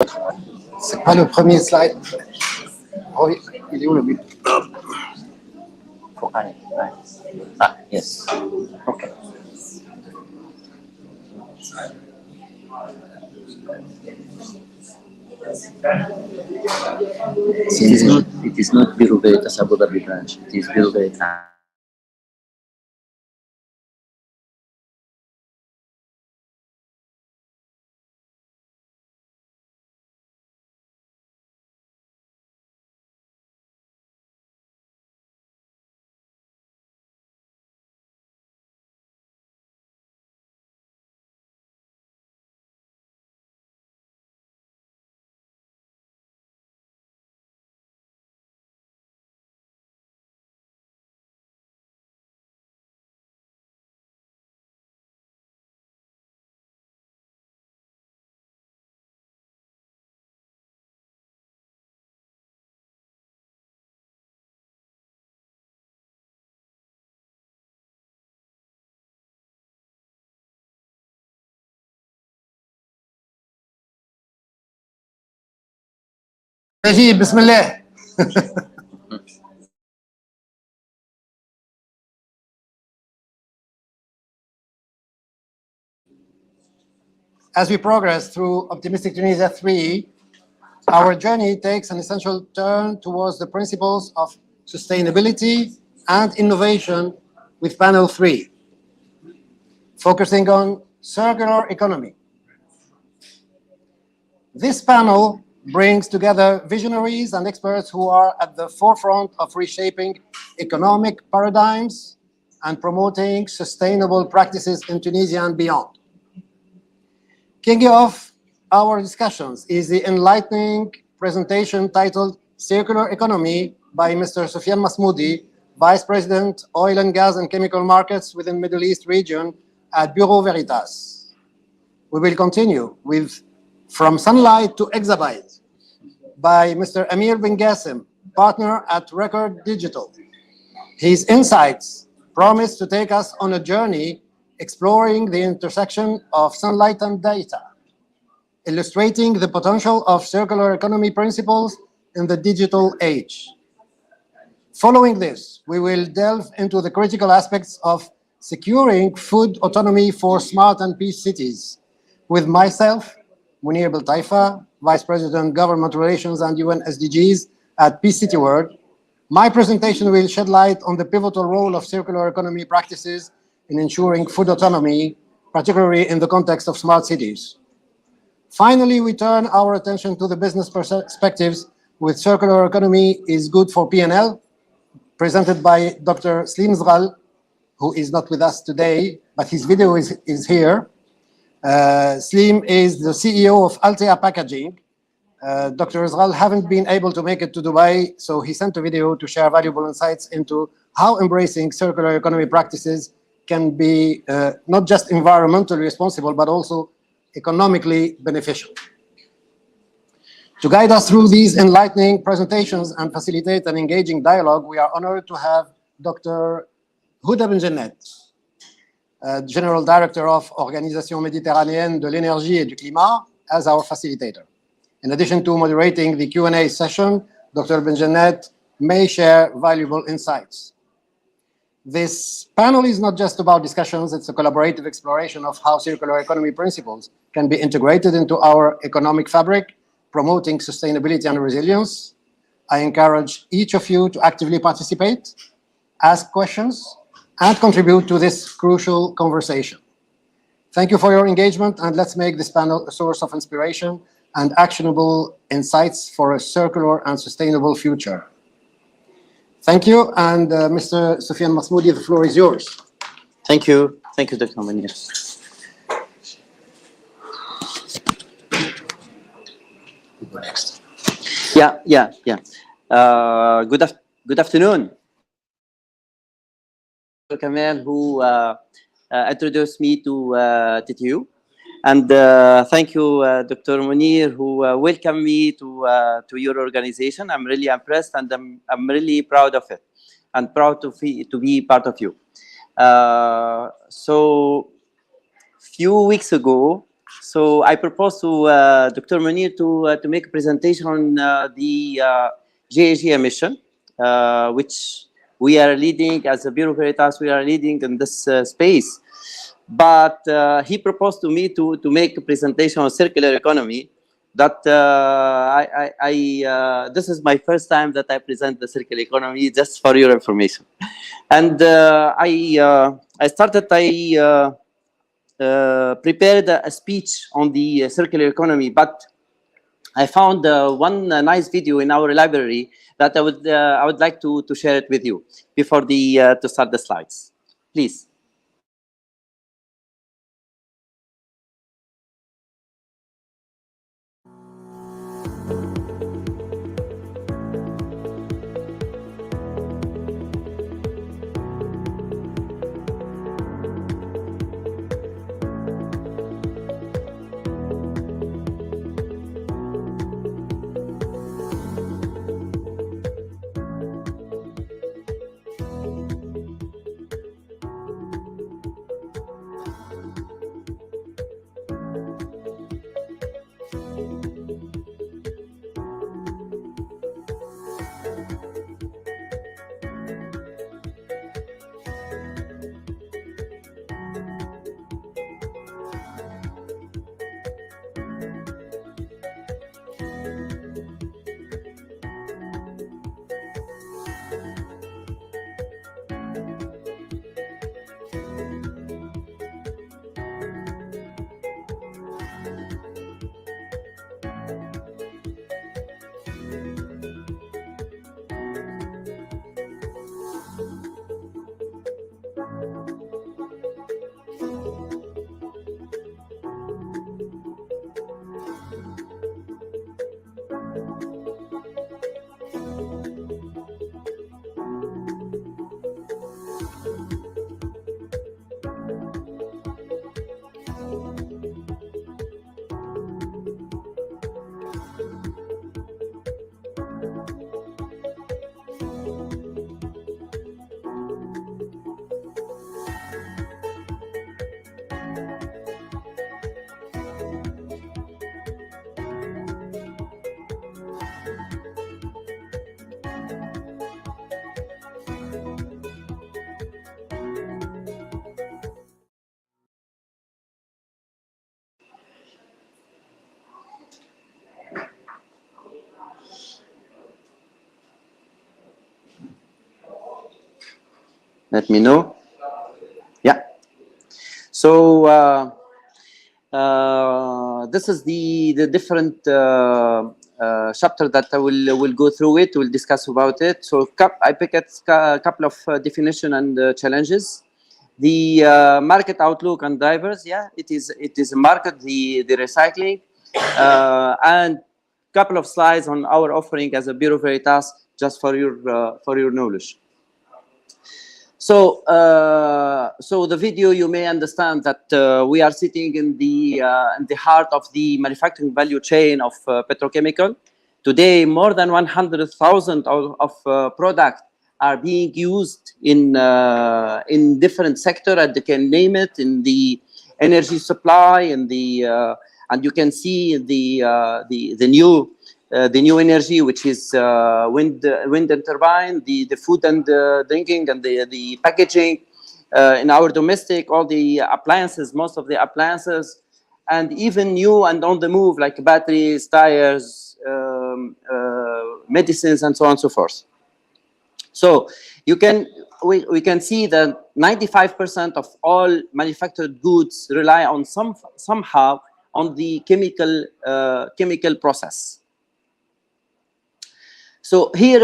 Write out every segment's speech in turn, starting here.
C'est pas le premier slide. Oh, il est où le but? Ah, yes. Okay. It is not Bureau Veritas Abu Dhabi branch. It is Bureau Veritas. نجيب بسم الله. As we progress through Optimistic Tunisia 3, our journey takes an essential turn towards the principles of sustainability and innovation with panel 3, focusing on circular economy. This panel brings together visionaries and experts who are at the forefront of reshaping economic paradigms and promoting sustainable practices in Tunisia and beyond. Kicking off our discussions is the enlightening presentation titled Circular Economy by Mr. Soufiane Masmoudi, Vice President, Oil and Gas and Chemical Markets within Middle East region at Bureau Veritas. We will continue with From Sunlight to Hexabyte by Mr. Amir Ben-Gacem, partner at Record Digital. His insights promise to take us on a journey exploring the intersection of sunlight and data, illustrating the potential of circular economy principles in the digital age. Following this, we will delve into the critical aspects of securing food autonomy for smart and peace cities with myself, Mounir Beltaifa, Vice President, Government Relations and UN SDGs at Peace City World. My presentation will shed light on the pivotal role of circular economy practices in ensuring food autonomy, particularly in the context of smart cities. Finally, we turn our attention to the business perspectives with Circular Economy is Good for P&L, presented by Dr. Slim Zeghal, who is not with us today, but his video is here. Slim is the CEO of Altea Packaging. Dr. Zeghal haven't been able to make it to Dubai, so he sent a video to share valuable insights into how embracing circular economy practices can be not just environmentally responsible, but also economically beneficial. To guide us through these enlightening presentations and facilitate an engaging dialogue, we are honored to have Dr. Houda Ben Jannet, General Director of Organisation Méditerranéenne de l'Énergie et du Climat, as our facilitator. In addition to moderating the Q&A session, Dr. Ben Jannet may share valuable insights. This panel is not just about discussions, it's a collaborative exploration of how circular economy principles can be integrated into our economic fabric, promoting sustainability and resilience. I encourage each of you to actively participate, ask questions, and contribute to this crucial conversation. Thank you for your engagement, and let's make this panel a source of inspiration and actionable insights for a circular and sustainable future. Thank you, and Mr. Soufiane Masmoudi, the floor is yours. Thank you, Dr. Mounir. Next. Yeah. Good afternoon. Kamal, who introduced me to TTU, and thank you, Dr. Mounir, who welcomed me to your organization. I'm really impressed, and I'm really proud of it, and proud to be part of you. So, few weeks ago, So I propose to Dr. Mounir to make a presentation on the GHG emission, which we are leading as a Bureau Veritas. We are leading in this space. But he proposed to me to make a presentation on circular economy. That this is my first time that I present the circular economy, just for your information. And prepared a speech on the circular economy, but I found one nice video in our library that I would like to share it with you before to start the slides. Please. Let me know. Yeah. So this is the different chapter that I will go through it. We'll discuss about it. So I picked a couple of definition and challenges. The market outlook and drivers. Yeah, it is a market, the recycling, and couple of slides on our offering as a Bureau Veritas, just for your knowledge. So, so the video, you may understand that we are sitting in the heart of the manufacturing value chain of petrochemical. Today, more than 100,000 of products are being used in different sectors, and you can name it, in the energy supply, in the and you can see the new energy, which is wind and turbine, the food and drinking, and the packaging, in our domestic, all the appliances, most of the appliances, and even new and on the move, like batteries, tires, medicines, and so on and so forth. So we can see that 95% of all manufactured goods rely on somehow on the chemical process. So here,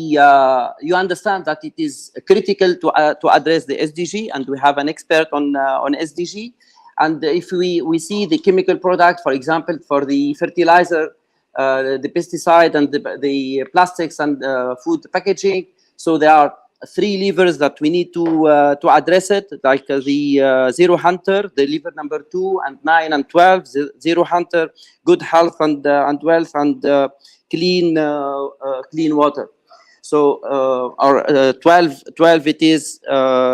you understand that it is critical to address the SDG, and we have an expert on SDG. And if we see the chemical product, for example, for the fertilizer, the pesticide, and the plastics and food packaging, so there are 3 levers that we need to address it, like the Zero Hunter, the lever number 2, and 9 and 12. Zero Hunter, good health and wealth, and clean water. So our 12 it is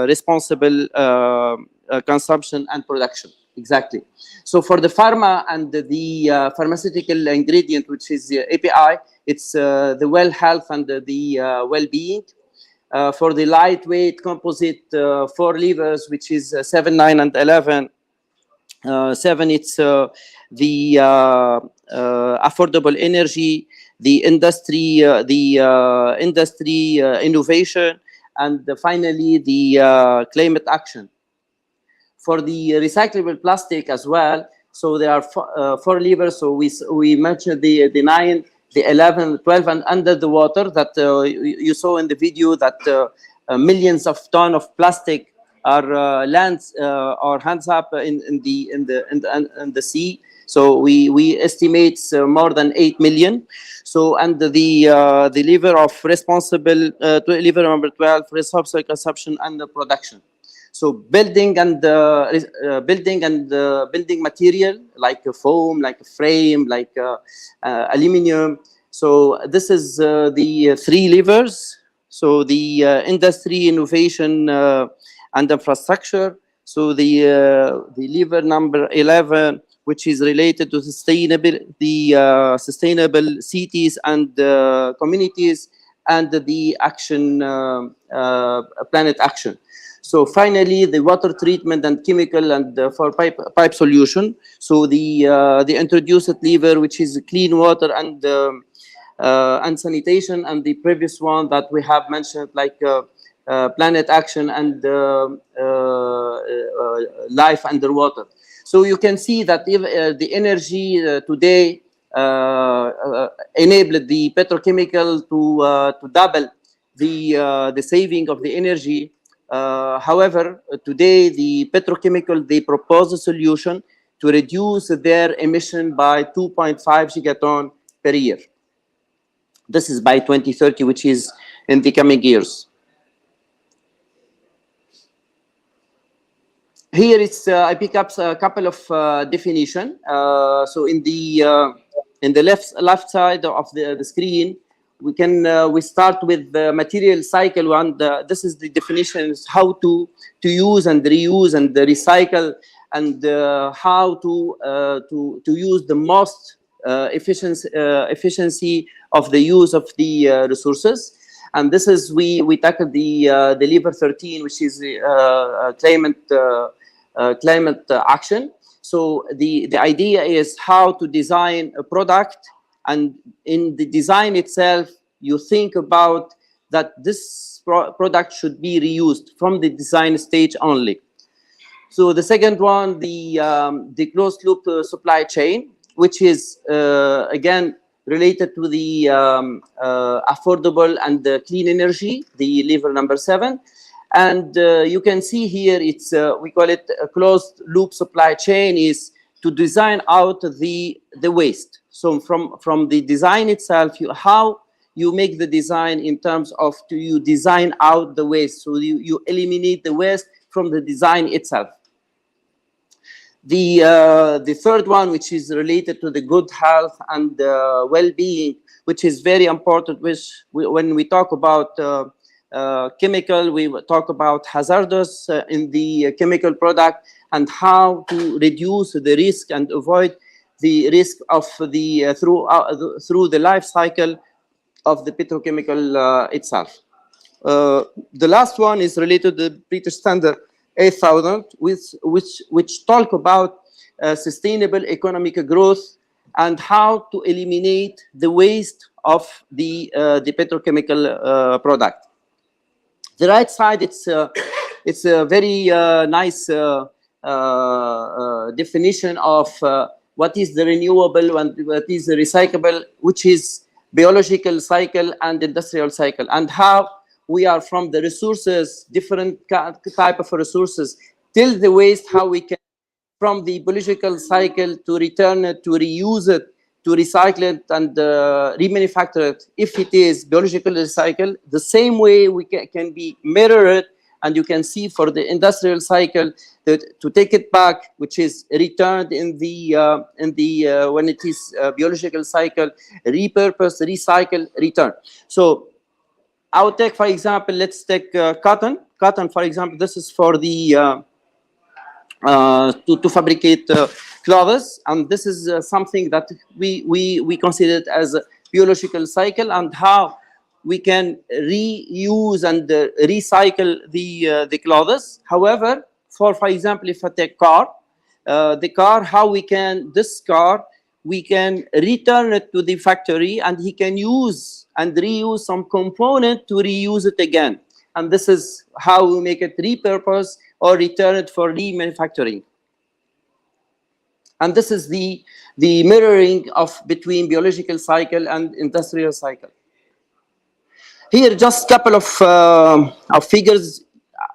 responsible consumption and production. Exactly. So for the pharma and the pharmaceutical ingredient, which is API, it's the well health and the well-being. For the lightweight composite 4 levers, which is 7, 9, and 11. 7, it's the affordable energy, the industry, innovation, and finally the climate action. For the recyclable plastic as well, so there are 4 levers. So we mentioned the 9, the 11, 12, and under the water that you saw in the video that millions of tons of plastic are lands or hands up in the sea. So we estimate more than 8 million. So and the lever of responsible lever number 12, responsible consumption and the production. So building building material like a foam, like a frame, like aluminum. So this is the 3 levers. So the industry, innovation, and infrastructure. So the lever number 11, which is related to sustainable cities and communities, and the action, planet action. So finally, the water treatment and chemical and for pipe solution. So the introduced lever, which is clean water and sanitation, and the previous one that we have mentioned, like planet action and life underwater. So you can see that if, the energy today enabled the petrochemical to double the saving of the energy. However, today the petrochemical, they propose a solution to reduce their emission by 2.5 gigaton per year. This is by 2030, which is in the coming years. Here it's I pick up a couple of definition. So in the left side of the screen, we start with the material cycle one. This is the definitions, how to use and reuse and recycle, and how to use the most efficiency of the use of the resources. And this is we tackle the lever 13, which is climate action. So the idea is how to design a product, and in the design itself, you think about that this product should be reused from the design stage only. So the second one, the closed loop supply chain, which is again related to the affordable and clean energy, the lever number 7. And you can see here, it's we call it a closed loop supply chain, is to design out the waste. So from the design itself, how you make the design in terms of you design out the waste. So you eliminate the waste from the design itself. The third one, which is related to the good health and well-being, which is very important, which when we talk about chemical, we talk about hazardous in the chemical product, and how to reduce the risk and avoid the risk of the through the life cycle of the petrochemical itself. The last one is related to the British Standard 8000, which talk about sustainable economic growth and how to eliminate the waste of the petrochemical product. The right side, it's a very nice definition of what is the renewable and what is the recyclable, which is biological cycle and industrial cycle, and how we are from the resources, different type of resources, till the waste, how we can, from the biological cycle, to return it, to reuse it, to recycle it, and remanufacture it. If it is biological recycle, the same way we can be mirrored, and you can see for the industrial cycle that to take it back, which is returned in the when it is biological cycle, repurpose, recycle, return. So I'll take, for example, let's take cotton. Cotton, for example, this is for the to fabricate clothes, and this is something that we consider it as a biological cycle, and how we can reuse and recycle the clothes. However, for example, if I take car, the car, how we can, this car, we can return it to the factory, and he can use and reuse some component to reuse it again. And this is how we make it repurpose or return it for remanufacturing. And this is the mirroring of between biological cycle and industrial cycle. Here, just a couple of figures.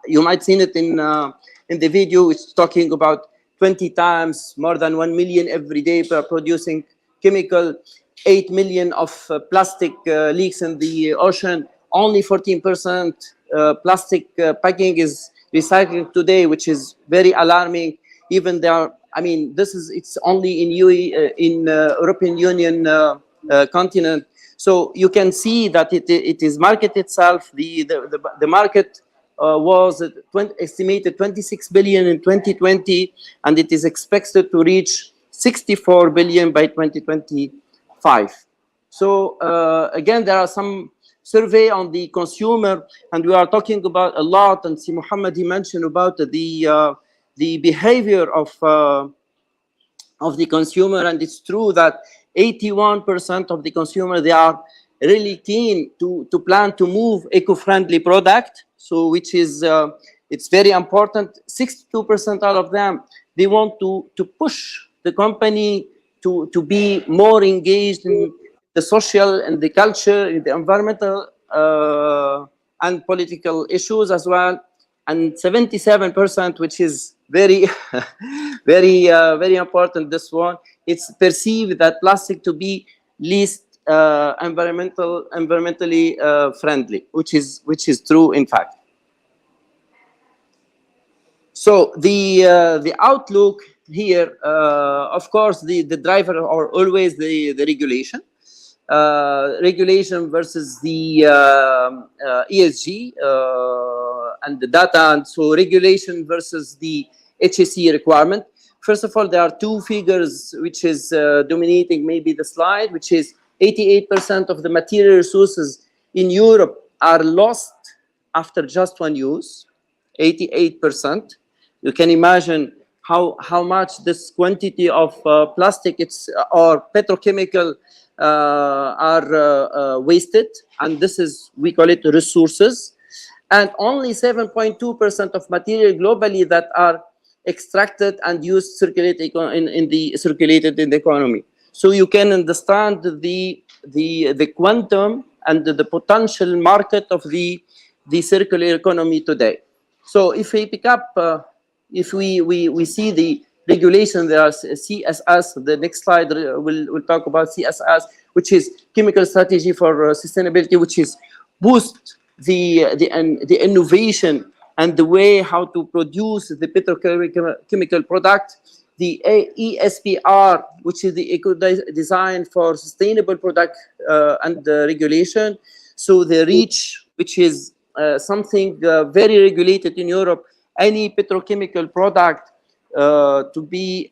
You might seen it in the video. It's talking about 20 times more than 1 million every day per producing chemical, 8 million of plastic leaks in the ocean. Only 14% plastic packaging is recycling today, which is very alarming. Even there, I mean, it's only in European Union continent. So you can see that it is market itself. The market was estimated 26 billion in 2020, and it is expected to reach 64 billion by 2025. So again, there are some survey on the consumer, and we are talking about a lot. And Si Muhammad, he mentioned about the behavior of the consumer, and it's true that 81% of the consumer, they are really keen to plan to move eco-friendly product. So which is it's very important. 62% out of them, they want to push the company to be more engaged in the social and the culture, in the environmental and political issues as well. And 77%, which is very, very important, this one, it's perceived that plastic to be least environmentally friendly, which is true in fact. So the outlook here, of course, the driver are always the regulation. Regulation versus the ESG and the data, and so regulation versus the HSE requirement. First of all, there are two figures which is dominating maybe the slide, which is 88% of the material resources in Europe are lost after just one use. 88%. You can imagine how much this quantity of plastic or petrochemical are wasted, and this is, we call it resources. And only 7.2% of material globally that are extracted and used circulated in the economy. So you can understand the quantum and the potential market of the circular economy today. So if we pick up, if we see the regulation, there are CSS. The next slide will talk about CSS, which is Chemical Strategy for Sustainability, which is boost the innovation and the way how to produce the petrochemical product. The ESPR, which is the Eco Design for Sustainable Product and regulation. So the REACH, which is something very regulated in Europe. Any petrochemical product to be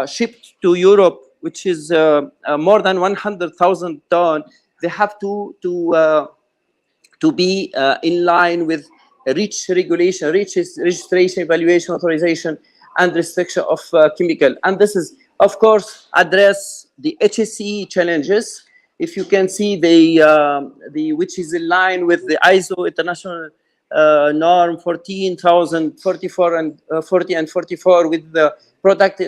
shipped to Europe, which is more than 100,000 tons, they have to be in line with REACH regulation. REACH is registration, evaluation, authorization, and restriction of chemical. And this is, of course, address the HSE challenges. If you can see which is in line with the ISO international norm 14,044 and 40 and 44 with the product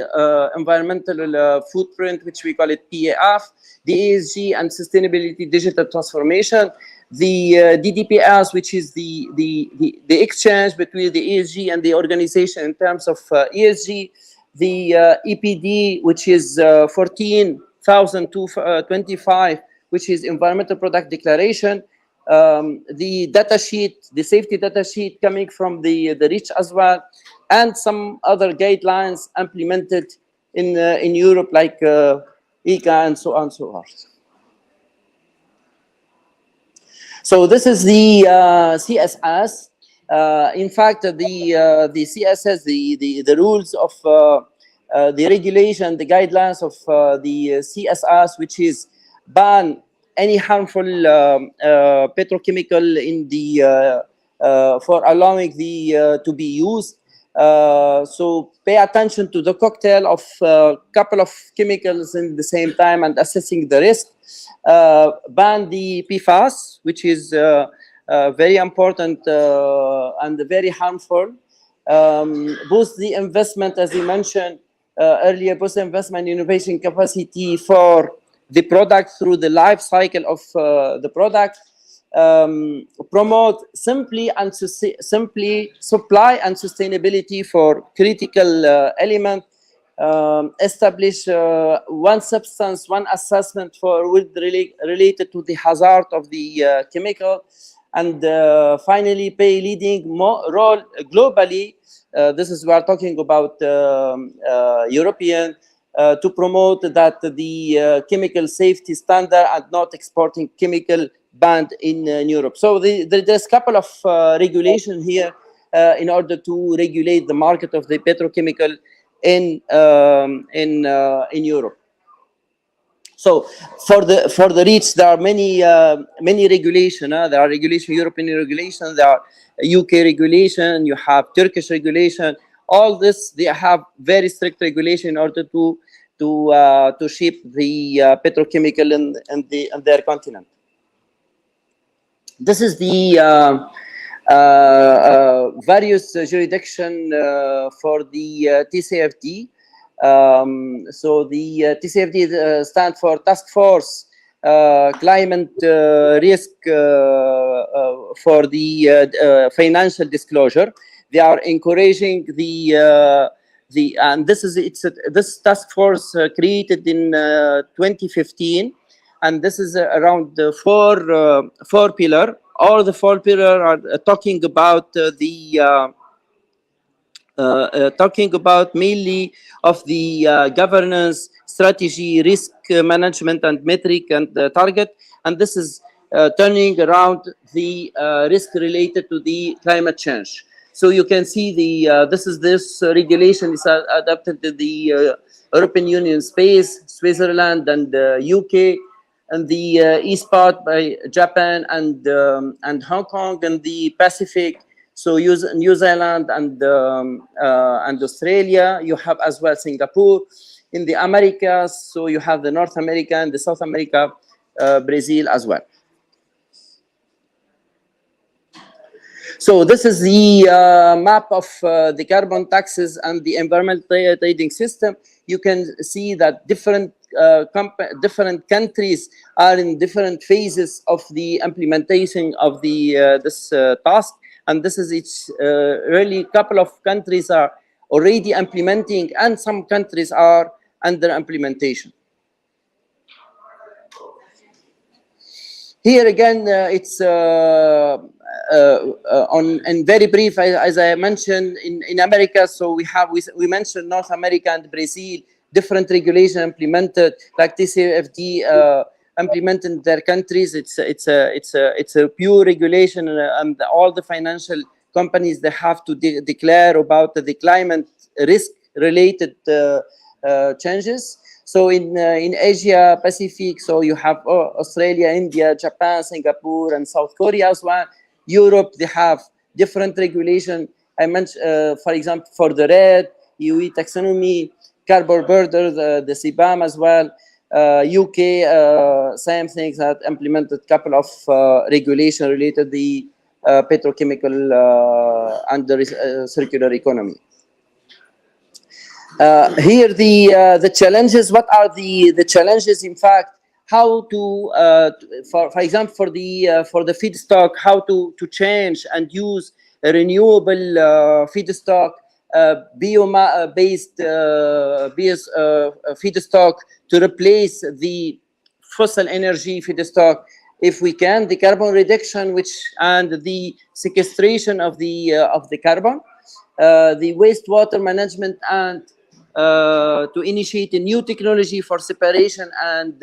environmental footprint, which we call it PAF, the ESG and sustainability digital transformation, the DDPS, which is the exchange between the ESG and the organization in terms of ESG, the EPD, which is 14,025, which is environmental product declaration, the data sheet, the safety data sheet coming from the REACH as well, and some other guidelines implemented in Europe like ECA and so on and so forth. So this is the CSS. In fact, the CSS, the rules of the regulation, the guidelines of the CSS, which is ban any harmful petrochemical in the for allowing the to be used. So pay attention to the cocktail of couple of chemicals in the same time and assessing the risk. Ban the PFAS, which is very important and very harmful. Boost the investment, as you mentioned earlier, boost investment innovation capacity for the product through the life cycle of the product. Promote simply supply and sustainability for critical element. Establish one substance, one assessment for related to the hazard of the chemical, and finally play leading role globally. This is we are talking about European. To promote that the chemical safety standard and not exporting chemical banned in Europe. So there's a couple of regulation here in order to regulate the market of the petrochemical in Europe. So for the REACH, there are many regulation. There are European regulation, there are UK regulation, you have Turkish regulation. All this, they have very strict regulation in order to ship the petrochemical in their continent. This is the various jurisdiction for the TCFD. So the TCFD stands for Task Force Climate Risk for the Financial Disclosure. They are encouraging and this task force created in 2015, and this is around the four pillar. All the four pillar are talking about talking about mainly of the governance, strategy, risk management, and metric and target, and this is turning around the risk related to the climate change. So you can see this regulation is adapted to the European Union space, Switzerland, and UK, and the east part by Japan and Hong Kong, and the Pacific. So New Zealand and Australia. You have as well Singapore. In the Americas, so you have the North America and the South America, Brazil as well. So this is the map of the carbon taxes and the environmental trading system. You can see that different countries are in different phases of the implementation of the this task, and this is really couple of countries are already implementing, and some countries are under implementation. Here again, it's on very brief, as I mentioned, in America. So we mentioned North America and Brazil, different regulation implemented, like TCFD implemented in their countries. It's a pure regulation, and all the financial companies, they have to declare about the climate risk related changes. So in Asia Pacific, so you have Australia, India, Japan, Singapore, and South Korea as well. Europe, they have different regulation. I mentioned, for example, for the RED, EU taxonomy, carbon border, the CBAM as well. UK, same things, that implemented couple of regulation related to the petrochemical and the circular economy. Here the challenges. What are the challenges? In fact, how to for example for the feedstock, how to change and use a renewable feedstock, based feedstock to replace the fossil energy feedstock if we can, the carbon reduction, and the sequestration of the carbon, the wastewater management, and to initiate a new technology for separation and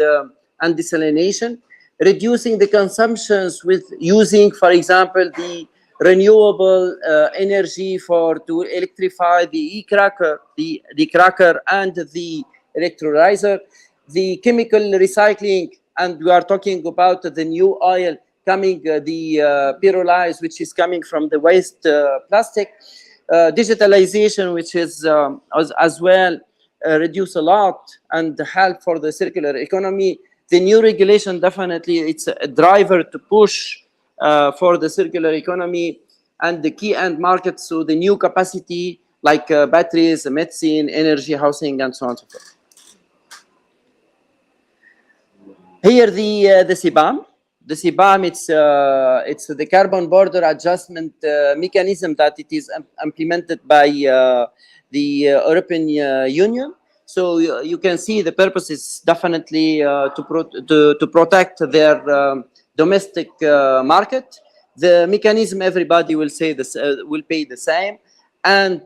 desalination, reducing the consumptions with using, for example, the renewable energy to electrify the cracker, the cracker and the electrolyzer, the chemical recycling, and we are talking about the new oil coming, the pyrolyze, which is coming from the waste plastic, digitalization, which is as well reduce a lot and help for the circular economy. The new regulation, definitely, it's a driver to push for the circular economy and the key end markets. So the new capacity like batteries, medicine, energy, housing, and so on and so forth. Here the CBAM. The CBAM, it's the carbon border adjustment mechanism that it is implemented by the European Union. So you can see the purpose is definitely to protect their domestic market. The mechanism, everybody will say this will pay the same, and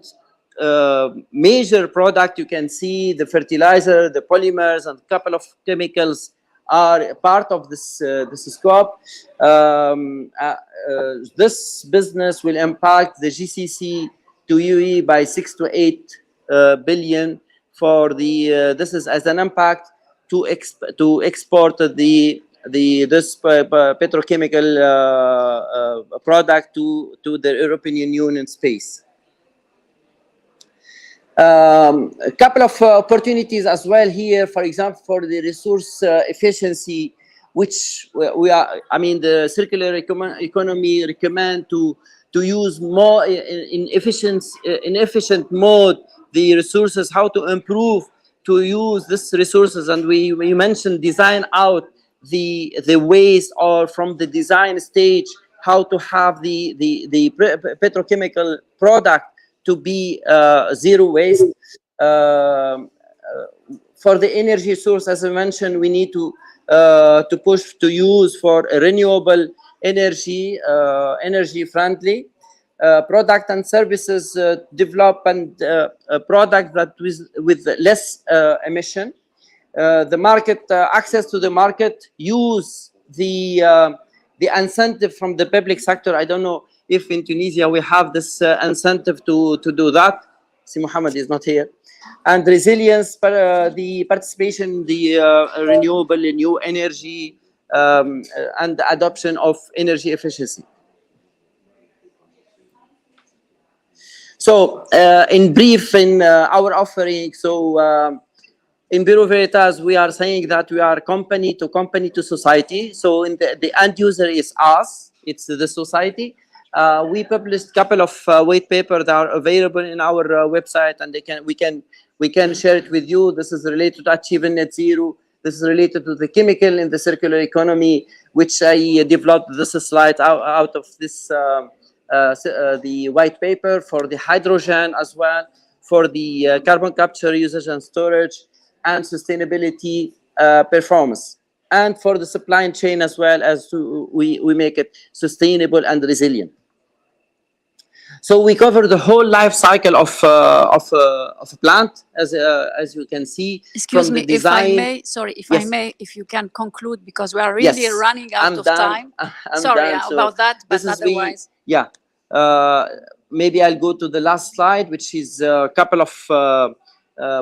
major product, you can see the fertilizer, the polymers, and a couple of chemicals are part of this scope. This business will impact the GCC to UAE by 6 to 8 billion for the this is as an impact to export this petrochemical product to the European Union space. A couple of opportunities as well here, for example, for the resource efficiency, which we are, I mean, the circular economy recommend to use more in efficient mode the resources, how to improve to use these resources. And we mentioned design out the waste, or from the design stage, how to have the petrochemical product to be zero waste. For the energy source, as I mentioned, we need to push to use for renewable energy, energy friendly product and services, develop and product that with less emission. The market access to the market, use the incentive from the public sector. I don't know if in Tunisia we have this incentive to do that. See, Mohammed is not here. And resilience, the participation in the renewable and new energy and the adoption of energy efficiency. So in brief, in our offering, so in Bureau Veritas, we are saying that we are company to society. So in the end user is us, it's the society. We published a couple of white papers that are available in our website, and we can share it with you. This is related to achieving net zero. This is related to the chemical in the circular economy, which I developed this slide out of this the white paper, for the hydrogen as well, for the carbon capture, usage and storage, and sustainability performance, and for the supply chain as well, as we make it sustainable and resilient. So we cover the whole life cycle of a plant, as you can see. Excuse me, if I may, sorry, if I may, if you can conclude, because we are really running out of time. Sorry about that, but otherwise. Maybe I'll go to the last slide, which is a couple of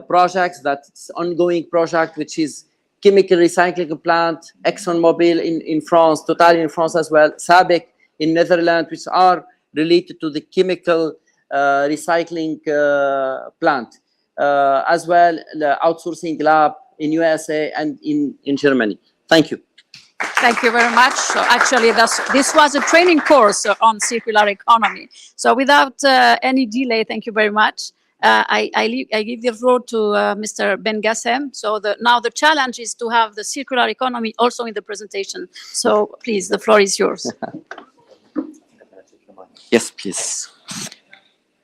projects, that's ongoing project, which is chemical recycling plant, ExxonMobil in France, Total in France as well, SABIC in Netherlands, which are related to the chemical recycling plant, as well the outsourcing lab in USA and in Germany. Thank you. Thank you very much. So actually, this was a training course on circular economy. So without any delay, thank you very much. I give the floor to Mr. Ben-Gacem. So now the challenge is to have the circular economy also in the presentation. So please, the floor is yours. Yes, please.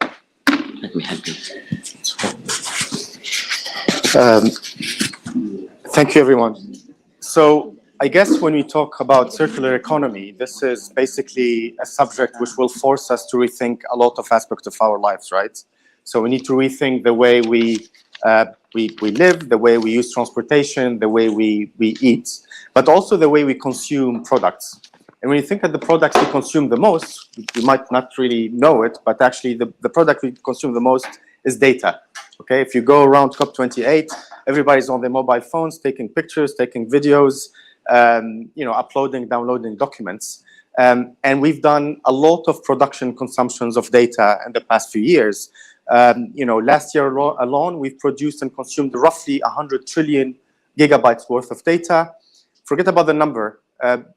Let me help you. Thank you, everyone. So I guess when we talk about circular economy, this is basically a subject which will force us to rethink a lot of aspects of our lives, right? So we need to rethink the way we live, the way we use transportation, the way we eat, but also the way we consume products. And when you think of the products we consume the most, you might not really know it, but actually the product we consume the most is data. Okay, if you go around COP28, everybody's on their mobile phones, taking pictures, taking videos, uploading, downloading documents. And we've done a lot of production consumptions of data in the past few years. Last year alone, we've produced and consumed roughly 100 trillion gigabytes worth of data. Forget about the number.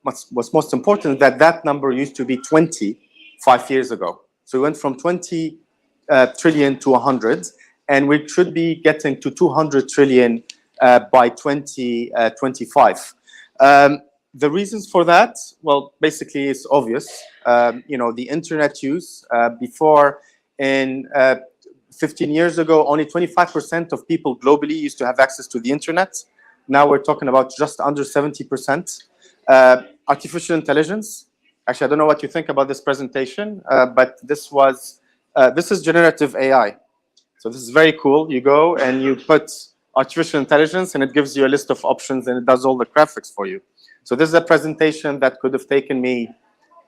What's most important is that number used to be 25 years ago. So we went from 20 trillion to 100, and we should be getting to 200 trillion by 2025. The reasons for that, well, basically it's obvious. The internet use, before in 15 years ago, only 25% of people globally used to have access to the internet. Now we're talking about just under 70%. Artificial intelligence. Actually, I don't know what you think about this presentation, but this is generative AI. So this is very cool. You go and you put artificial intelligence and it gives you a list of options and it does all the graphics for you. So this is a presentation that could have taken me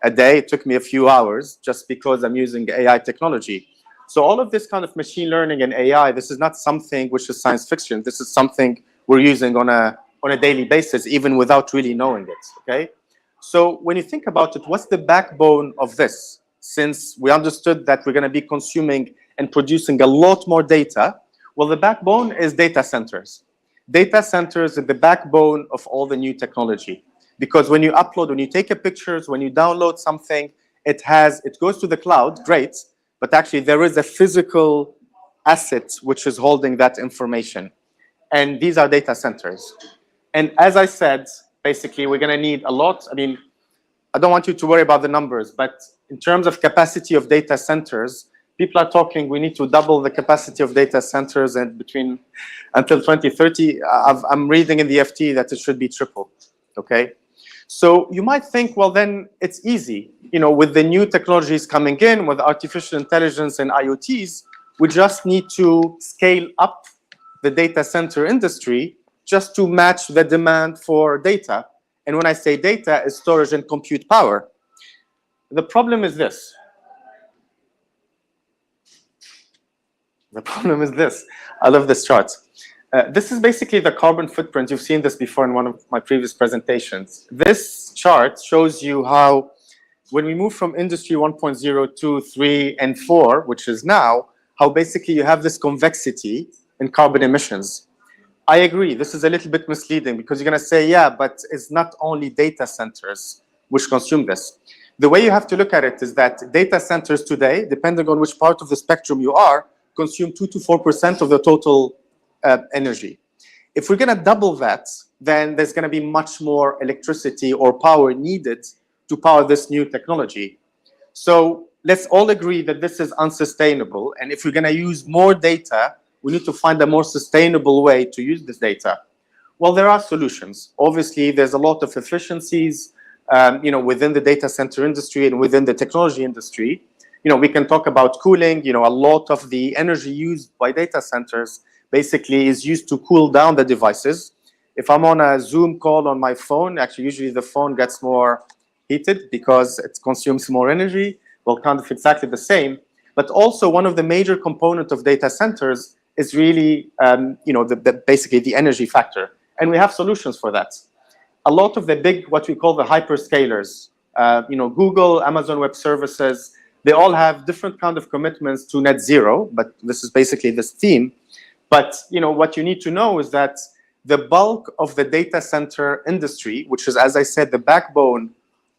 a day. It took me a few hours just because I'm using AI technology. So all of this kind of machine learning and AI, this is not something which is science fiction. This is something we're using on a daily basis, even without really knowing it, okay? So when you think about it, what's the backbone of this? Since we understood that we're going to be consuming and producing a lot more data, well, the backbone is data centers. Data centers are the backbone of all the new technology. Because when you upload, when you take a pictures, when you download something, it goes to the cloud, great, but actually there is a physical asset which is holding that information. And these are data centers. And as I said, basically, we're going to need a lot. I mean, I don't want you to worry about the numbers, but in terms of capacity of data centers, people are talking, we need to double the capacity of data centers and until 2030. I'm reading in the FT that it should be triple, okay? So you might think, well, then it's easy. With the new technologies coming in, with artificial intelligence and IoTs, we just need to scale up the data center industry just to match the demand for data. And when I say data, it's storage and compute power. The problem is this. I love this chart. This is basically the carbon footprint. You've seen this before in one of my previous presentations. This chart shows you how, when we move from industry 1.0, 2, 3, and 4, which is now, how basically you have this convexity in carbon emissions. I agree, this is a little bit misleading because you're going to say, yeah, but it's not only data centers which consume this. The way you have to look at it is that data centers today, depending on which part of the spectrum you are, consume 2 to 4% of the total energy. If we're going to double that, then there's going to be much more electricity or power needed to power this new technology. So let's all agree that this is unsustainable. And if we're going to use more data, we need to find a more sustainable way to use this data. Well, there are solutions. Obviously, there's a lot of efficiencies, within the data center industry and within the technology industry. We can talk about cooling. A lot of the energy used by data centers basically is used to cool down the devices. If I'm on a Zoom call on my phone, actually, usually the phone gets more heated because it consumes more energy. Well, kind of exactly the same. But also, one of the major components of data centers is really, basically the energy factor. And we have solutions for that. A lot of the big, what we call the hyperscalers, Google, Amazon Web Services, they all have different kind of commitments to net zero, but this is basically this theme. But, what you need to know is that the bulk of the data center industry, which is, as I said, the backbone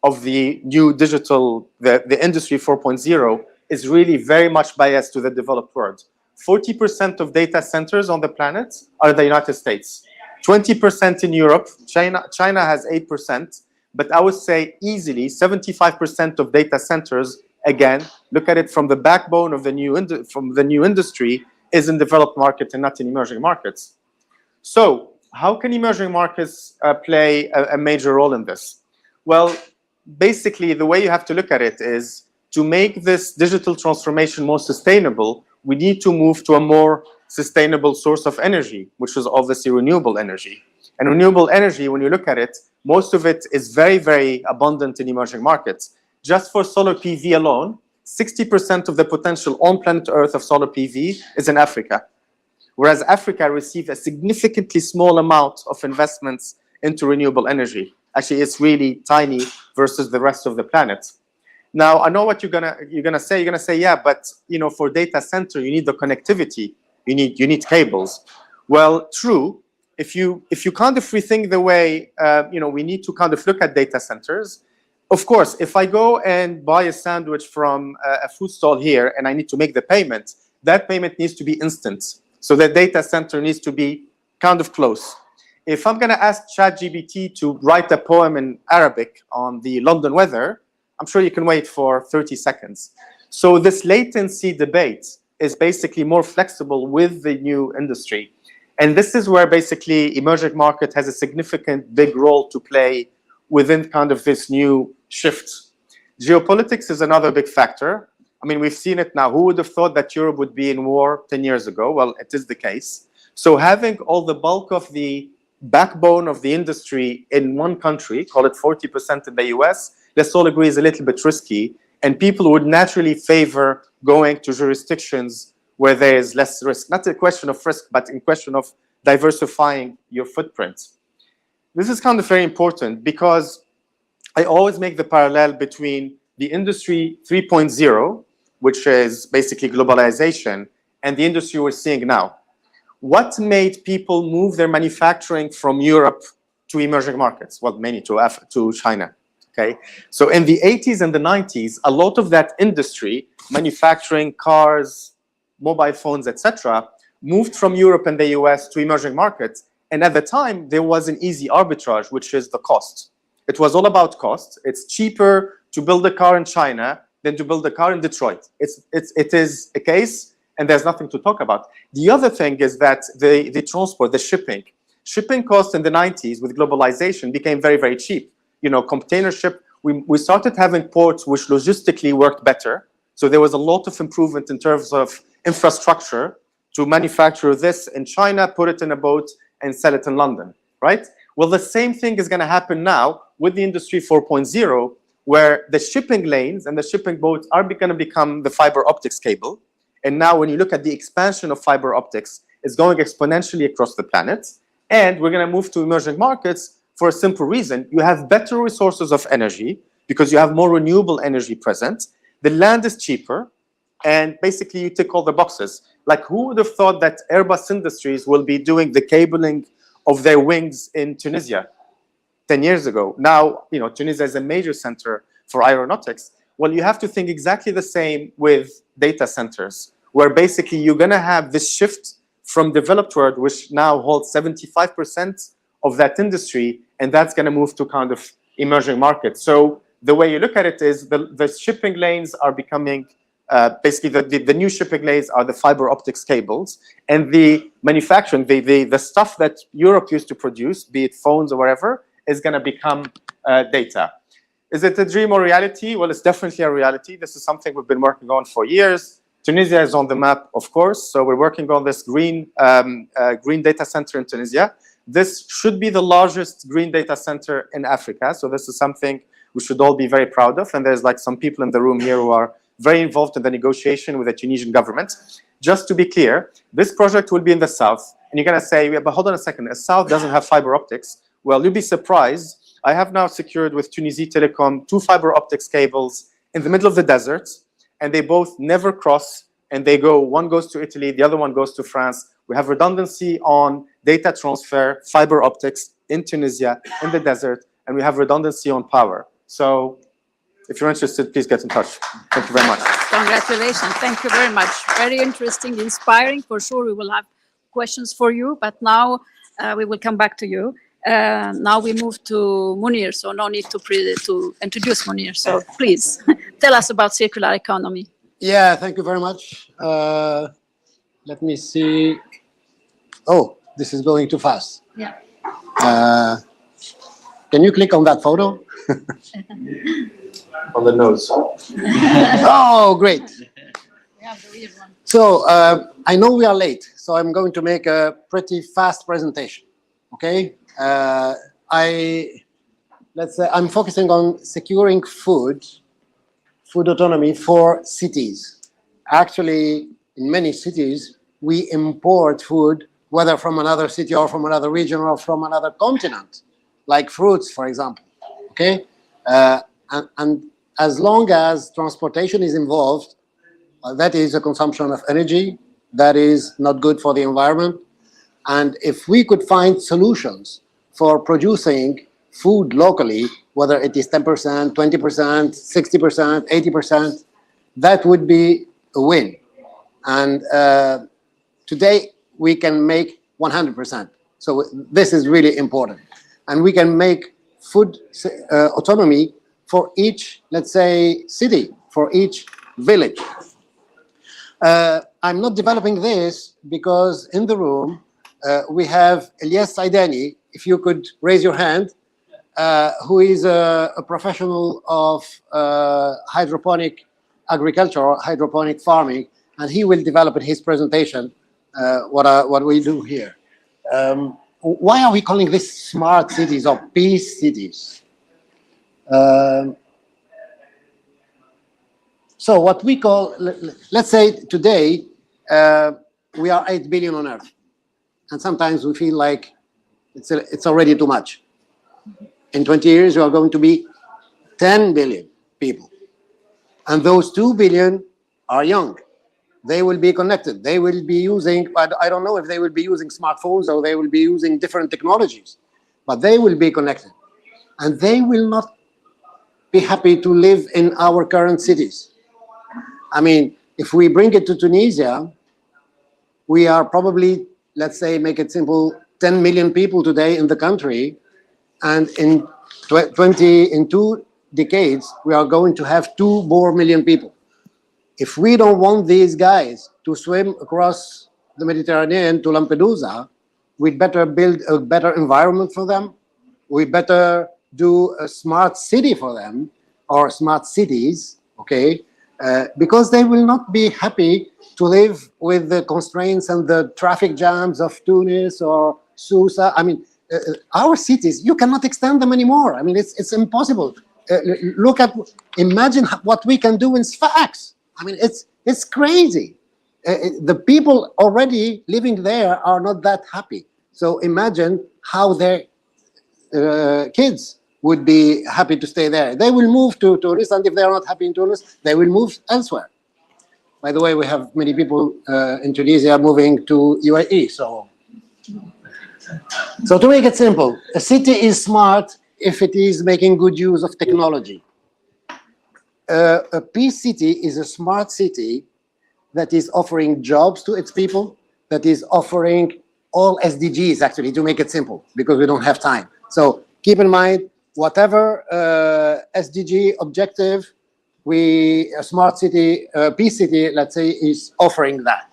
of the new digital, the industry 4.0, is really very much biased to the developed world. 40% of data centers on the planet are the United States. 20% in Europe. China has 8%. But I would say easily 75% of data centers, again, look at it from the backbone of the new industry, is in developed markets and not in emerging markets. So how can emerging markets play a major role in this? Well, basically, the way you have to look at it is to make this digital transformation more sustainable, we need to move to a more sustainable source of energy, which is obviously renewable energy. And renewable energy, when you look at it, most of it is very, very abundant in emerging markets. Just for solar PV alone, 60% of the potential on planet Earth of solar PV is in Africa. Whereas Africa received a significantly small amount of investments into renewable energy. Actually, it's really tiny versus the rest of the planet. Now, I know what you're gonna say. You're gonna say, yeah, but for data center, you need the connectivity. You need cables. Well, true. If you kind of rethink the way we need to kind of look at data centers. Of course, if I go and buy a sandwich from a food stall here and I need to make the payment, that payment needs to be instant. So the data center needs to be kind of close. If I'm going to ask ChatGPT to write a poem in Arabic on the London weather, I'm sure you can wait for 30 seconds. So this latency debate is basically more flexible with the new industry. And this is where basically emerging market has a significant big role to play within kind of this new shift. Geopolitics is another big factor. I mean, we've seen it now. Who would have thought that Europe would be in war 10 years ago? Well, it is the case. So having all the bulk of the backbone of the industry in one country, call it 40% in the US, let's all agree is a little bit risky. And people would naturally favor going to jurisdictions where there is less risk. Not a question of risk, but in question of diversifying your footprint. This is kind of very important because I always make the parallel between the industry 3.0, which is basically globalization, and the industry we're seeing now. What made people move their manufacturing from Europe to emerging markets? Well, mainly to China. Okay, so in the 80s and the 90s, a lot of that industry, manufacturing cars, mobile phones, etc., moved from Europe and the US to emerging markets. And at the time, there was an easy arbitrage, which is the cost. It was all about cost. It's cheaper to build a car in China than to build a car in Detroit. It is a case, and there's nothing to talk about. The other thing is that the transport, the shipping costs in the 90s with globalization became very, very cheap. Container ship, we started having ports which logistically worked better. So there was a lot of improvement in terms of infrastructure to manufacture this in China, put it in a boat, and sell it in London, right? Well, the same thing is going to happen now with the Industry 4.0, where the shipping lanes and the shipping boats are going to become the fiber optics cable. And now when you look at the expansion of fiber optics, it's going exponentially across the planet. And we're going to move to emerging markets for a simple reason. You have better resources of energy because you have more renewable energy present. The land is cheaper. And basically, you tick all the boxes. Like, who would have thought that Airbus Industries will be doing the cabling of their wings in Tunisia 10 years ago? Now, Tunisia is a major center for aeronautics. Well, you have to think exactly the same with data centers, where basically you're going to have this shift from developed world, which now holds 75% of that industry, and that's going to move to kind of emerging markets. So the way you look at it is the shipping lanes are becoming basically the new shipping lanes are the fiber optics cables, and the manufacturing, the stuff that Europe used to produce, be it phones or whatever, is going to become data. Is it a dream or reality? Well, it's definitely a reality. This is something we've been working on for years. Tunisia is on the map, of course, so we're working on this green data center in Tunisia. This should be the largest green data center in Africa, so this is something we should all be very proud of, and there's like some people in the room here who are very involved in the negotiation with the Tunisian government. Just to be clear, this project will be in the south. And you're going to say, yeah, but hold on a second, the south doesn't have fiber optics. Well, you'll be surprised. I have now secured with Tunisie Telecom 2 fiber optics cables in the middle of the desert, and they both never cross, and they go, one goes to Italy, the other one goes to France. We have redundancy on data transfer, fiber optics in Tunisia, in the desert, and we have redundancy on power. So if you're interested, please get in touch. Thank you very much. Congratulations. Thank you very much. Very interesting, inspiring. For sure, we will have questions for you, but now we will come back to you. Now we move to Mounir, so no need to introduce Mounir. So please, tell us about circular economy. Yeah, thank you very much. Let me see. Oh, this is going too fast. Yeah. Can you click on that photo? On the nose. Oh, great. We have the weird one. So I know we are late, so I'm going to make a pretty fast presentation. Okay. let's say I'm focusing on securing food autonomy for cities. Actually, in many cities, we import food, whether from another city or from another region or from another continent, like fruits, for example, okay? And as long as transportation is involved, that is a consumption of energy, that is not good for the environment. And if we could find solutions for producing food locally, whether it is 10%, 20%, 60%, 80%, that would be a win. And today we can make 100%. So this is really important. And we can make food autonomy for each, let's say, city, for each village. I'm not developing this because in the room we have Elias Saidani, if you could raise your hand, who is a professional of hydroponic agriculture or hydroponic farming, and he will develop in his presentation what we do here. Why are we calling this smart cities or peace cities? So what we call, let's say today, we are 8 billion on Earth. And sometimes we feel like it's already too much. In 20 years, we are going to be 10 billion people. And those 2 billion are young. They will be connected. They will be using, I don't know if they will be using smartphones or they will be using different technologies, but they will be connected. And they will not be happy to live in our current cities. I mean, if we bring it to Tunisia, we are probably, let's say, make it simple, 10 million people today in the country. And in 2 decades, we are going to have 2 more million people. If we don't want these guys to swim across the Mediterranean to Lampedusa, we'd better build a better environment for them. We better do a smart city for them, or smart cities, okay? Because they will not be happy to live with the constraints and the traffic jams of Tunis or Susa. I mean, our cities, you cannot extend them anymore. I mean, it's impossible. Imagine what we can do in Sfax. I mean, it's crazy. The people already living there are not that happy. So imagine how their kids would be happy to stay there. They will move to Tunis, and if they are not happy in Tunis, they will move elsewhere. By the way, we have many people in Tunisia moving to UAE. So to make it simple, a city is smart if it is making good use of technology. A peace city is a smart city that is offering jobs to its people, that is offering all SDGs, actually, to make it simple, because we don't have time. So keep in mind, whatever SDG objective a smart city, peace city, let's say, is offering that.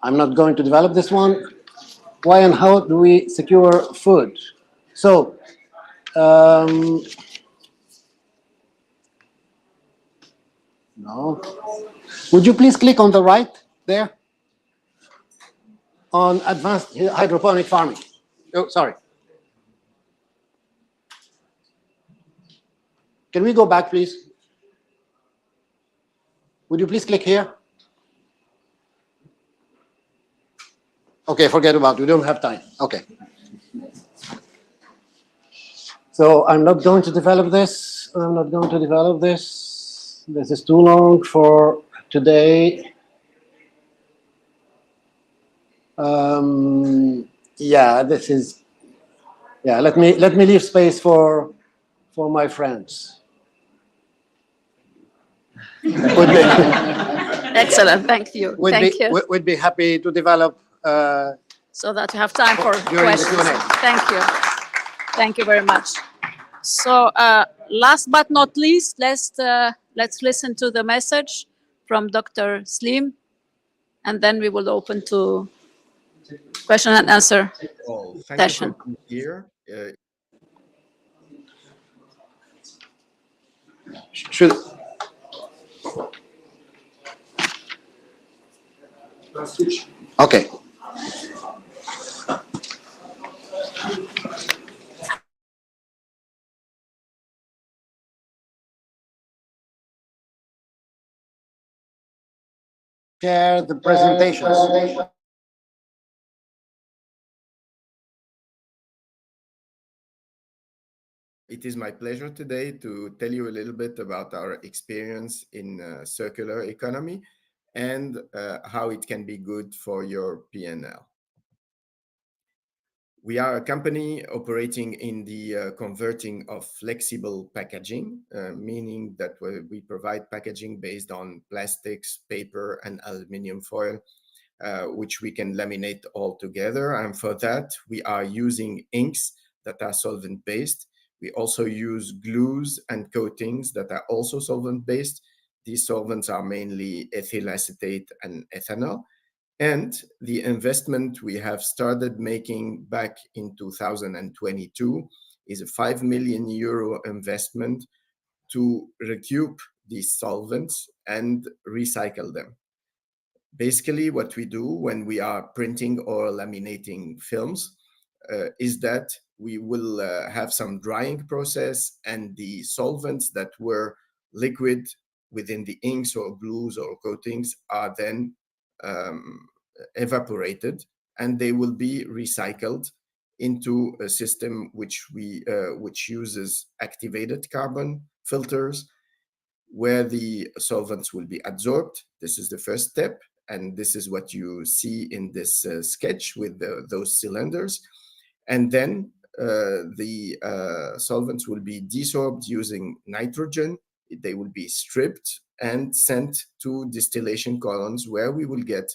I'm not going to develop this one. Why and how do we secure food? So, no. Would you please click on the right there? On advanced hydroponic farming. Oh, sorry. Can we go back, please? Would you please click here? Okay, forget about it. We don't have time. Okay. So I'm not going to develop this. I'm not going to develop this. This is too long for today. Yeah, this is. Yeah, let me leave space for my friends. Excellent, thank you. We'd be happy to develop. So that you have time for questions. Thank you. Thank you very much. So last but not least, let's listen to the message from Dr. Slim, and then we will open to question and answer session. Thank you for being here. Should. Okay. share the presentations. It is my pleasure today to tell you a little bit about our experience in circular economy and how it can be good for your P&L. We are a company operating in the converting of flexible packaging, meaning that we provide packaging based on plastics, paper, and aluminum foil, which we can laminate all together. And for that, we are using inks that are solvent-based. We also use glues and coatings that are also solvent-based. These solvents are mainly ethyl acetate and ethanol. And the investment we have started making back in 2022 is a 5 million euro investment to recoup these solvents and recycle them. Basically, what we do when we are printing or laminating films is that we will have some drying process, and the solvents that were liquid within the inks or glues or coatings are then evaporated, and they will be recycled into a system which uses activated carbon filters, where the solvents will be absorbed. This is the first step, and this is what you see in this sketch with those cylinders. And then the solvents will be desorbed using nitrogen. They will be stripped and sent to distillation columns, where we will get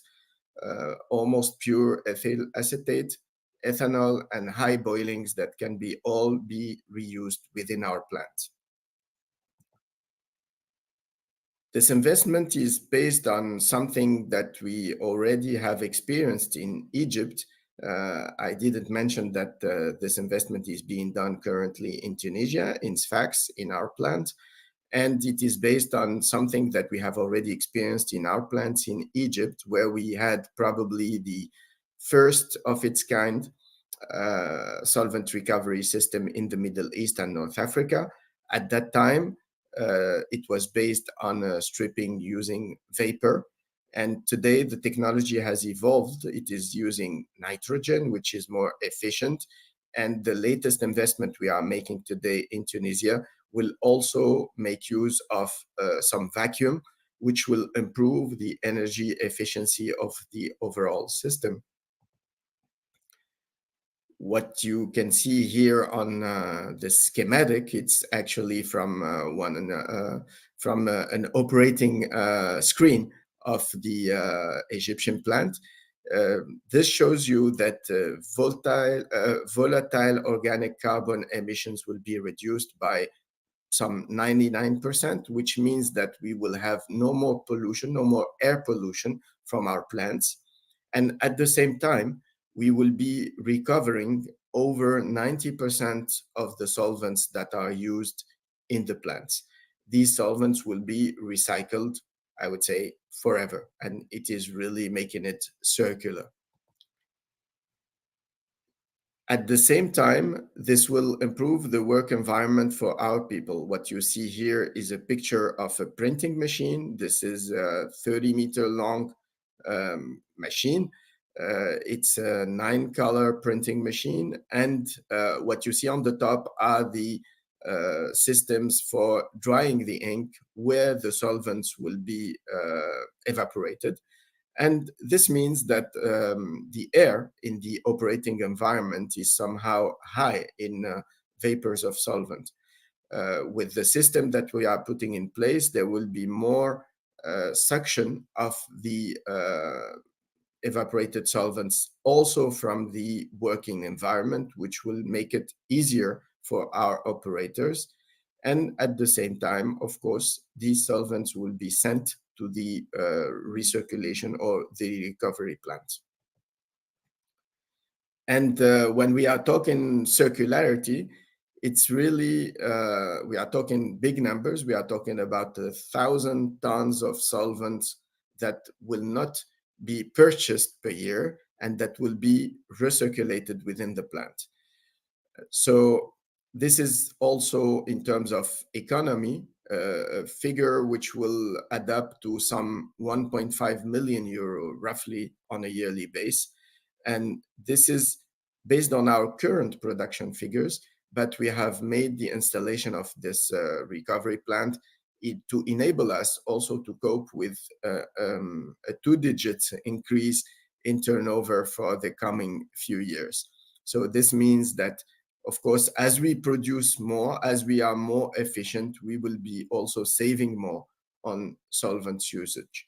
almost pure ethyl acetate, ethanol, and high boilings that can all be reused within our plant. This investment is based on something that we already have experienced in Egypt. I didn't mention that this investment is being done currently in Tunisia, in Sfax, in our plant. And it is based on something that we have already experienced in our plants in Egypt, where we had probably the first of its kind solvent recovery system in the Middle East and North Africa. At that time, it was based on stripping using vapor. And today the technology has evolved. It is using nitrogen, which is more efficient. And the latest investment we are making today in Tunisia will also make use of some vacuum, which will improve the energy efficiency of the overall system. What you can see here on the schematic, it's actually from an operating screen of the Egyptian plant. This shows you that volatile organic carbon emissions will be reduced by some 99%, which means that we will have no more pollution, no more air pollution from our plants. And at the same time, we will be recovering over 90% of the solvents that are used in the plants. These solvents will be recycled, I would say, forever, and it is really making it circular. At the same time, this will improve the work environment for our people. What you see here is a picture of a printing machine. This is a 30-meter long machine. It's a 9-color printing machine. And what you see on the top are the systems for drying the ink, where the solvents will be evaporated. And this means that the air in the operating environment is somehow high in vapors of solvent. With the system that we are putting in place, there will be more suction of the evaporated solvents also from the working environment, which will make it easier for our operators. And at the same time, of course, these solvents will be sent to the recirculation or the recovery plants. And when we are talking circularity, it's really, we are talking big numbers. We are talking about 1,000 tons of solvents that will not be purchased per year and that will be recirculated within the plant. So this is also, in terms of economy, figure which will add up to some 1.5 million euro roughly on a yearly base. And this is based on our current production figures, but we have made the installation of this recovery plant to enable us also to cope with a 2-digit increase in turnover for the coming few years. So this means that, of course, as we produce more, as we are more efficient, we will be also saving more on solvents usage.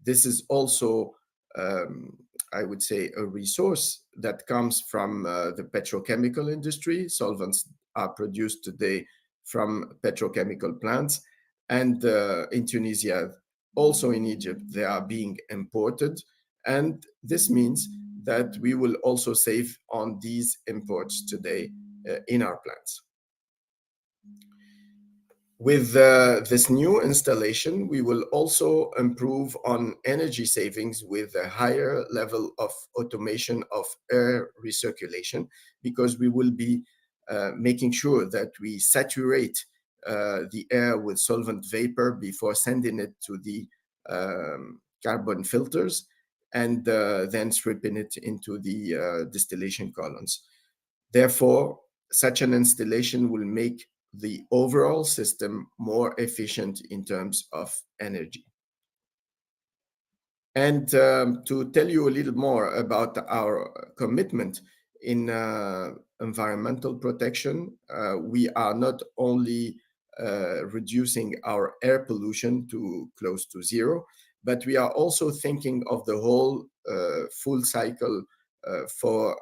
This is also, I would say, a resource that comes from the petrochemical industry. Solvents are produced today from petrochemical plants. And in Tunisia, also in Egypt, they are being imported. And this means that we will also save on these imports today in our plants. With this new installation, we will also improve on energy savings with a higher level of automation of air recirculation, because we will be making sure that we saturate the air with solvent vapor before sending it to the carbon filters, and then stripping it into the distillation columns. Therefore, such an installation will make the overall system more efficient in terms of energy. And to tell you a little more about our commitment in environmental protection, we are not only reducing our air pollution to close to zero, but we are also thinking of the whole full cycle for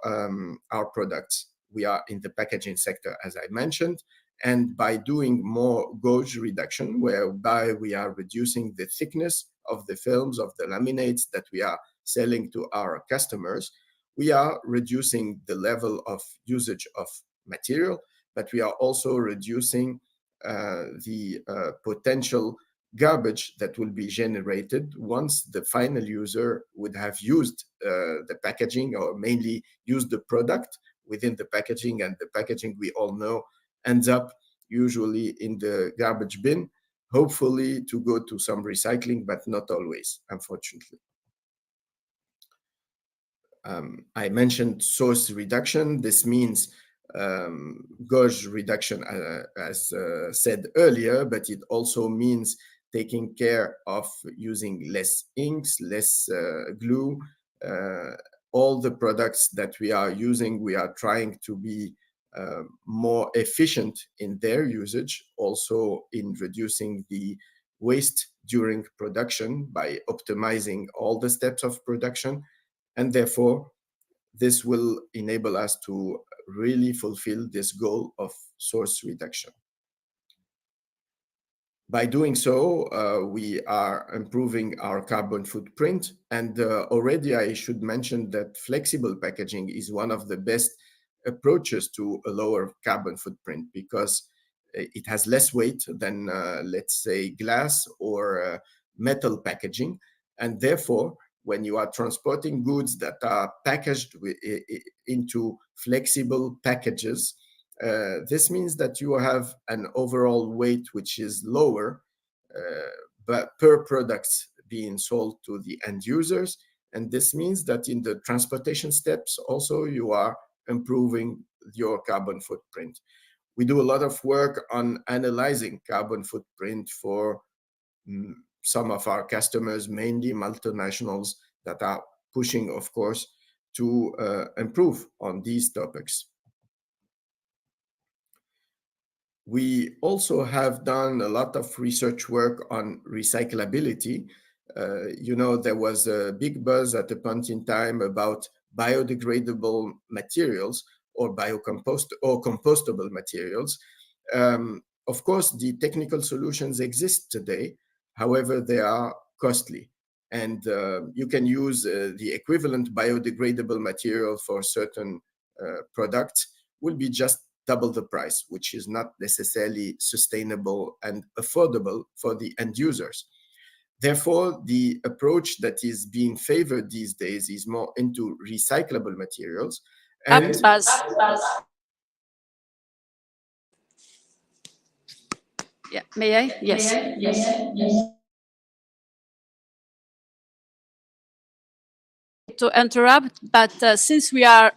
our products. We are in the packaging sector, as I mentioned, and by doing more gauge reduction, whereby we are reducing the thickness of the films, of the laminates that we are selling to our customers, we are reducing the level of usage of material, but we are also reducing the potential garbage that will be generated once the final user would have used the packaging, or mainly used the product within the packaging, and the packaging, we all know, ends up usually in the garbage bin, hopefully to go to some recycling, but not always, unfortunately. I mentioned source reduction. This means gauge reduction, as said earlier, but it also means taking care of using less inks, less glue. All the products that we are using, we are trying to be more efficient in their usage, also in reducing the waste during production by optimizing all the steps of production. And therefore, this will enable us to really fulfill this goal of source reduction. By doing so, we are improving our carbon footprint. And already I should mention that flexible packaging is one of the best approaches to a lower carbon footprint, because it has less weight than, let's say, glass or metal packaging. And therefore, when you are transporting goods that are packaged into flexible packages, this means that you have an overall weight which is lower, but per products being sold to the end users. And this means that in the transportation steps also you are improving your carbon footprint. We do a lot of work on analyzing carbon footprint for some of our customers, mainly multinationals, that are pushing, of course, to improve on these topics. We also have done a lot of research work on recyclability. You know, there was a big buzz at a point in time about biodegradable materials or compostable materials. Of course, the technical solutions exist today. However, they are costly. And you can use the equivalent biodegradable material for certain products, will be just double the price, which is not necessarily sustainable and affordable for the end users. Therefore, the approach that is being favored these days is more into recyclable materials. And Yeah, may I? Yes. To interrupt, but since we are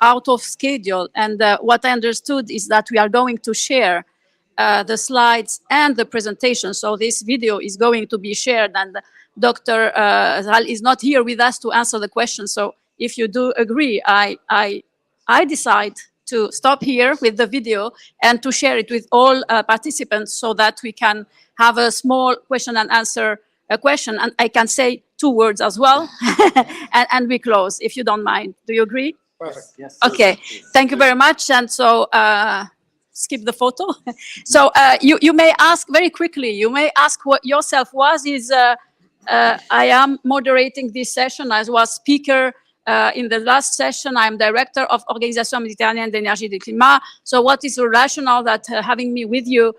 out of schedule, and what I understood is that we are going to share the slides and the presentation. So this video is going to be shared, and Dr. Zeghal is not here with us to answer the question. So if you do agree, I decide to stop here with the video and to share it with all participants so that we can have a small question and answer question. And I can say 2 words as well, and we close, if you don't mind. Do you agree? Perfect. Yes. Okay. Thank you very much. And so skip the photo. So you may ask very quickly, you may ask what yourself I am moderating this session. I was speaker in the last session. I'm Director of Organisation Méditerranéenne d'Énergie et Climat. So what is the rationale that having me with you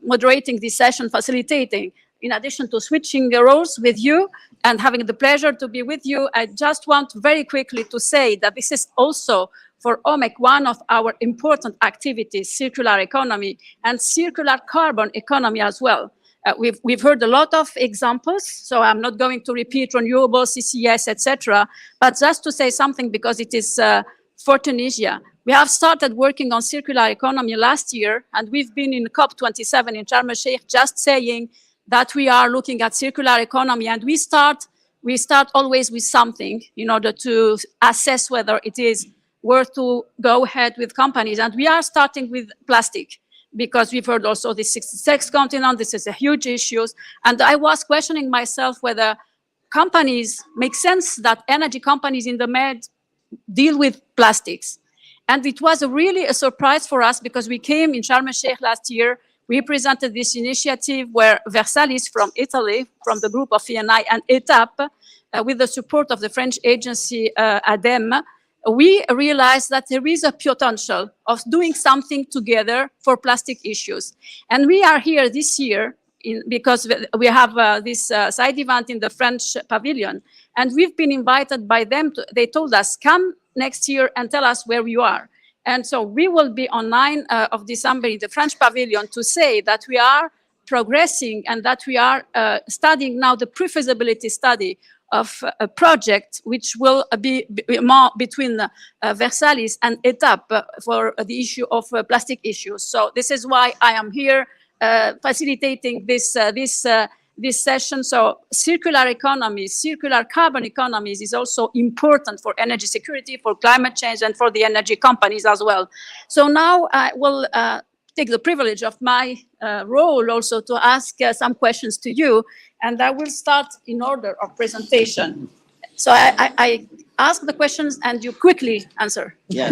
moderating this session, facilitating, in addition to switching the roles with you and having the pleasure to be with you, I just want very quickly to say that this is also for OMEC one of our important activities, circular economy and circular carbon economy as well. We've heard a lot of examples, so I'm not going to repeat renewable, CCS, etc. But just to say something, because it is for Tunisia. We have started working on circular economy last year, and we've been in COP27 in Sharm el-Sheikh just saying that we are looking at circular economy, and we start always with something in order to assess whether it is worth to go ahead with companies. And we are starting with plastic, because we've heard also the 66 continent, this is a huge issue. And I was questioning myself whether companies, make sense that energy companies in the Med deal with plastics. And it was really a surprise for us, because we came in Sharm el-Sheikh last year. We presented this initiative where Versalis from Italy, from the group of ENI, and ETAP, with the support of the French agency ADEME, we realized that there is a potential of doing something together for plastic issues. And we are here this year because we have this side event in the French pavilion. And we've been invited by them. They told us, come next year and tell us where you are. And so we will be on 9 of December in the French pavilion to say that we are progressing and that we are studying now the pre-feasibility study of a project which will be more between Versalis and ETAP for the issue of plastic issues. So this is why I am here facilitating this session. So circular economy, circular carbon economies is also important for energy security, for climate change, and for the energy companies as well. So now I will take the privilege of my role also to ask some questions to you, and I will start in order of presentation. So I ask the questions and you quickly answer. Yeah.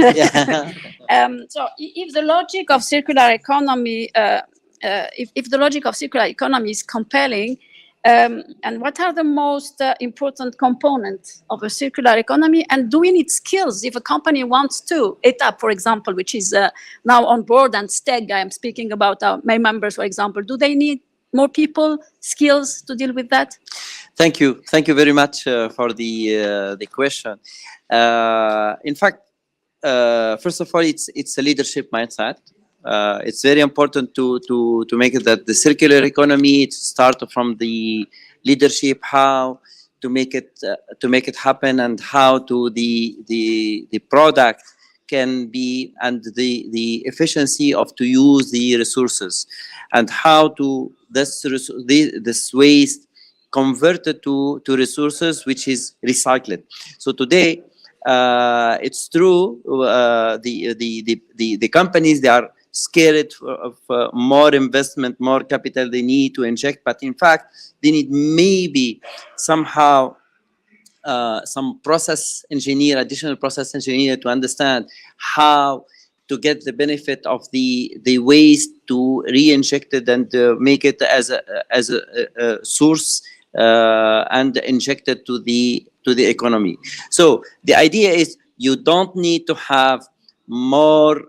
So if the logic of circular economy, if the logic of circular economy is compelling, and what are the most important components of a circular economy? And do we need skills if a company wants to? ETAP, for example, which is now on board, and STEG, I'm speaking about my members, for example. Do they need more people, skills to deal with that? Thank you. Thank you very much for the question. In fact, first of all, it's a leadership mindset. It's very important to make it that the circular economy starts from the leadership, how to make it happen, and how to the product can be, and the efficiency of to use the resources, and how to this waste converted to resources which is recycled. So today it's true, the companies, they are scared of more investment, more capital they need to inject, but in fact they need maybe somehow some additional process engineer to understand how to get the benefit of the waste to re-inject it and make it as a source and inject it to the economy. So the idea is you don't need to have more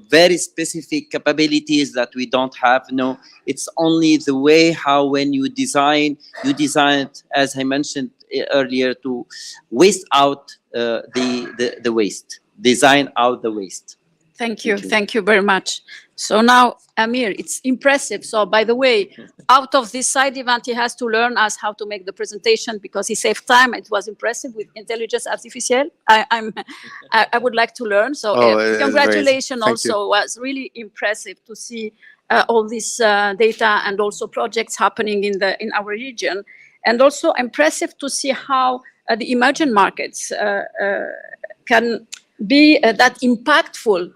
very specific capabilities that we don't have. No, it's only the way how when you design it, as I mentioned earlier, to waste out the waste, design out the waste. Thank you very much. So now, Amir, it's impressive. So by the way, out of this side event, he has to learn us how to make the presentation because he saved time. It was impressive with intelligence artificial. I would like to learn. So congratulations also. Was really impressive to see all this data and also projects happening in our region. And also impressive to see how the emerging markets can be that impactful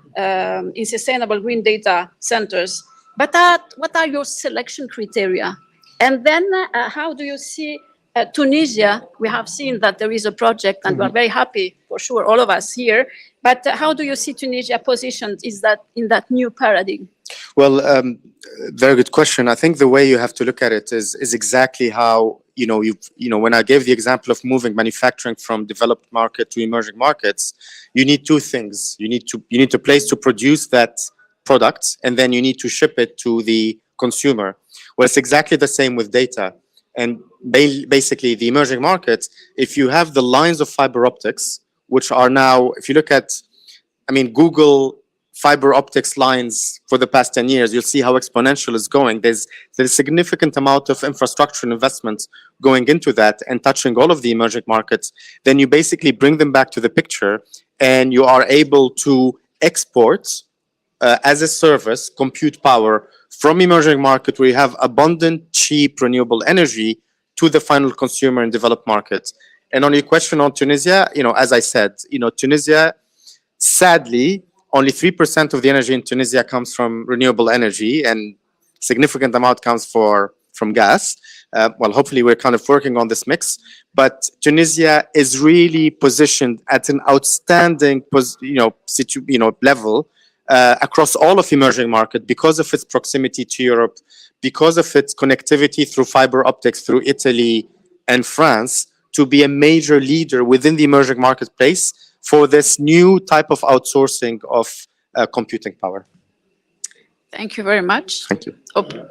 in sustainable green data centers. But what are your selection criteria? And then how do you see Tunisia? We have seen that there is a project and we're very happy, for sure, all of us here. But how do you see Tunisia positioned in that new paradigm? Well, very good question. I think the way you have to look at it is exactly how, when I gave the example of moving manufacturing from developed market to emerging markets, you need two things. You need a place to produce that product, and then you need to ship it to the consumer. Well, it's exactly the same with data. And basically, the emerging markets, if you have the lines of fiber optics, which are now, if you look at, Google fiber optics lines for the past 10 years, you'll see how exponential it's going. There's a significant amount of infrastructure and investments going into that and touching all of the emerging markets. Then you basically bring them back to the picture and you are able to export as a service compute power from emerging market where you have abundant, cheap, renewable energy to the final consumer in developed markets. And on your question on Tunisia, as I said, Tunisia, sadly, only 3% of the energy in Tunisia comes from renewable energy, and significant amount comes from gas. Well, hopefully we're kind of working on this mix, but Tunisia is really positioned at an outstanding, level across all of emerging markets because of its proximity to Europe, because of its connectivity through fiber optics through Italy and France, to be a major leader within the emerging marketplace for this new type of outsourcing of computing power. Thank you very much. Thank you.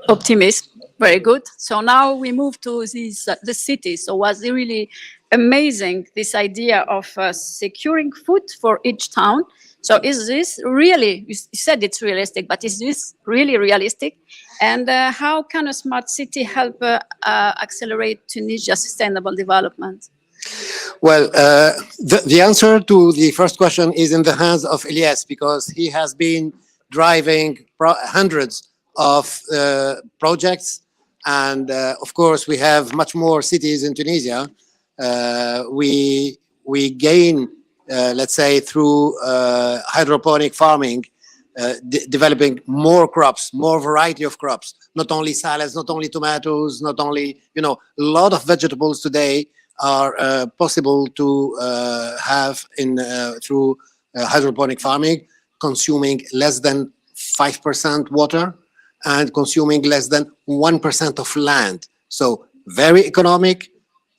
Optimism, very good. So now we move to the cities. So was it really amazing, this idea of securing food for each town? So is this really, you said it's realistic, but is this really realistic? And how can a smart city help accelerate Tunisia's sustainable development? Well, the answer to the first question is in the hands of Elias, because he has been driving hundreds of projects. And of course, we have much more cities in Tunisia. We gain, let's say, through hydroponic farming, developing more crops, more variety of crops, not only salads, not only tomatoes, not only, a lot of vegetables today are possible to have through hydroponic farming, consuming less than 5% water and consuming less than 1% of land. So very economic,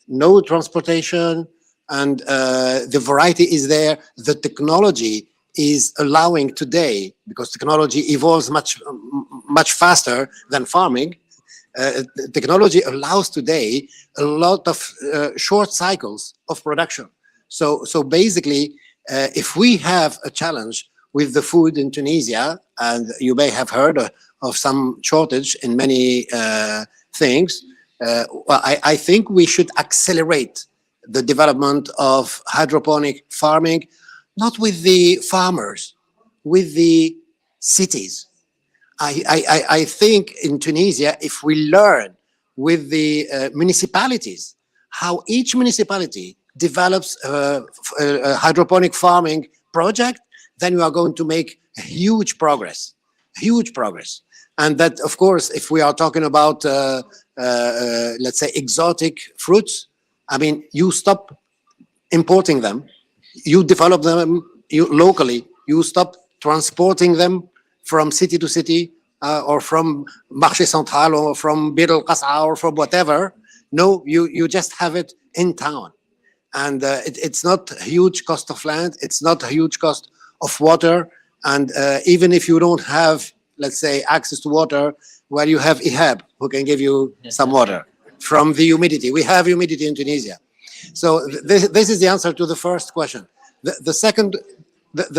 no transportation, and the variety is there. The technology is allowing today, because technology evolves much faster than farming, technology allows today a lot of short cycles of production. So basically, if we have a challenge with the food in Tunisia, and you may have heard of some shortage in many things, well, I think we should accelerate the development of hydroponic farming, not with the farmers, with the cities. I think in Tunisia, if we learn with the municipalities, how each municipality develops a hydroponic farming project, then we are going to make huge progress. And that, of course, if we are talking about, let's say, exotic fruits, you stop importing them, you develop them locally, you stop transporting them from city to city, or from Marché Central, or from Bir El Qas'a, or from whatever. No, you just have it in town. And it's not a huge cost of land, it's not a huge cost of water. And even if you don't have, let's say, access to water, well, you have Ihab, who can give you some water from the humidity. We have humidity in Tunisia. So this is the answer to the first question. The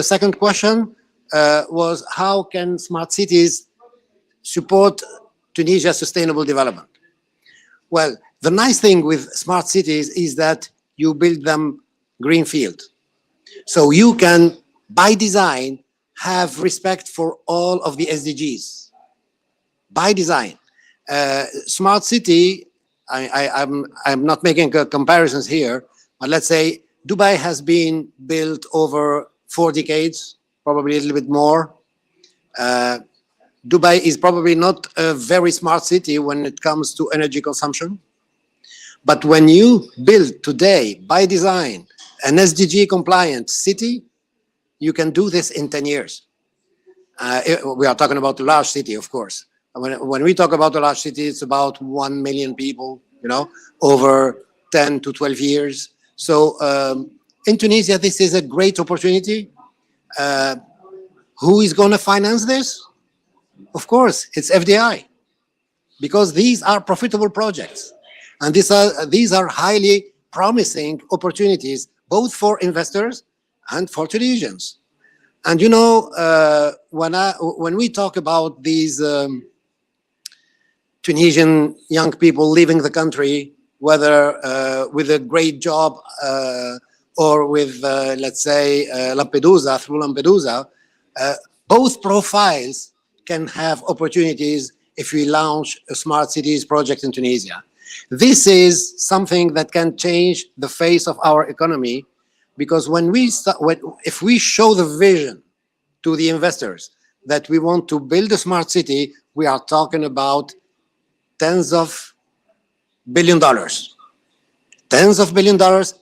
second question, was how can smart cities support Tunisia's sustainable development? Well, the nice thing with smart cities is that you build them greenfield. So you can, by design, have respect for all of the SDGs. By design. Smart city, I'm not making comparisons here, but let's say Dubai has been built over 4 decades, probably a little bit more. Dubai is probably not a very smart city when it comes to energy consumption. But when you build today, by design, an SDG compliant city, you can do this in 10 years. We are talking about a large city, of course. When we talk about a large city, it's about 1 million people, you know, over 10 to 12 years. So in Tunisia, this is a great opportunity. Who is going to finance this? Of course, it's FDI, because these are profitable projects. And these are highly promising opportunities, both for investors and for Tunisians. And you know, when we talk about these Tunisian young people leaving the country, whether with a great job or with, let's say, Lampedusa, through Lampedusa, both profiles can have opportunities if we launch a smart cities project in Tunisia. This is something that can change the face of our economy, because if we show the vision to the investors that we want to build a smart city, we are talking about tens of $billion. Tens of $1 billion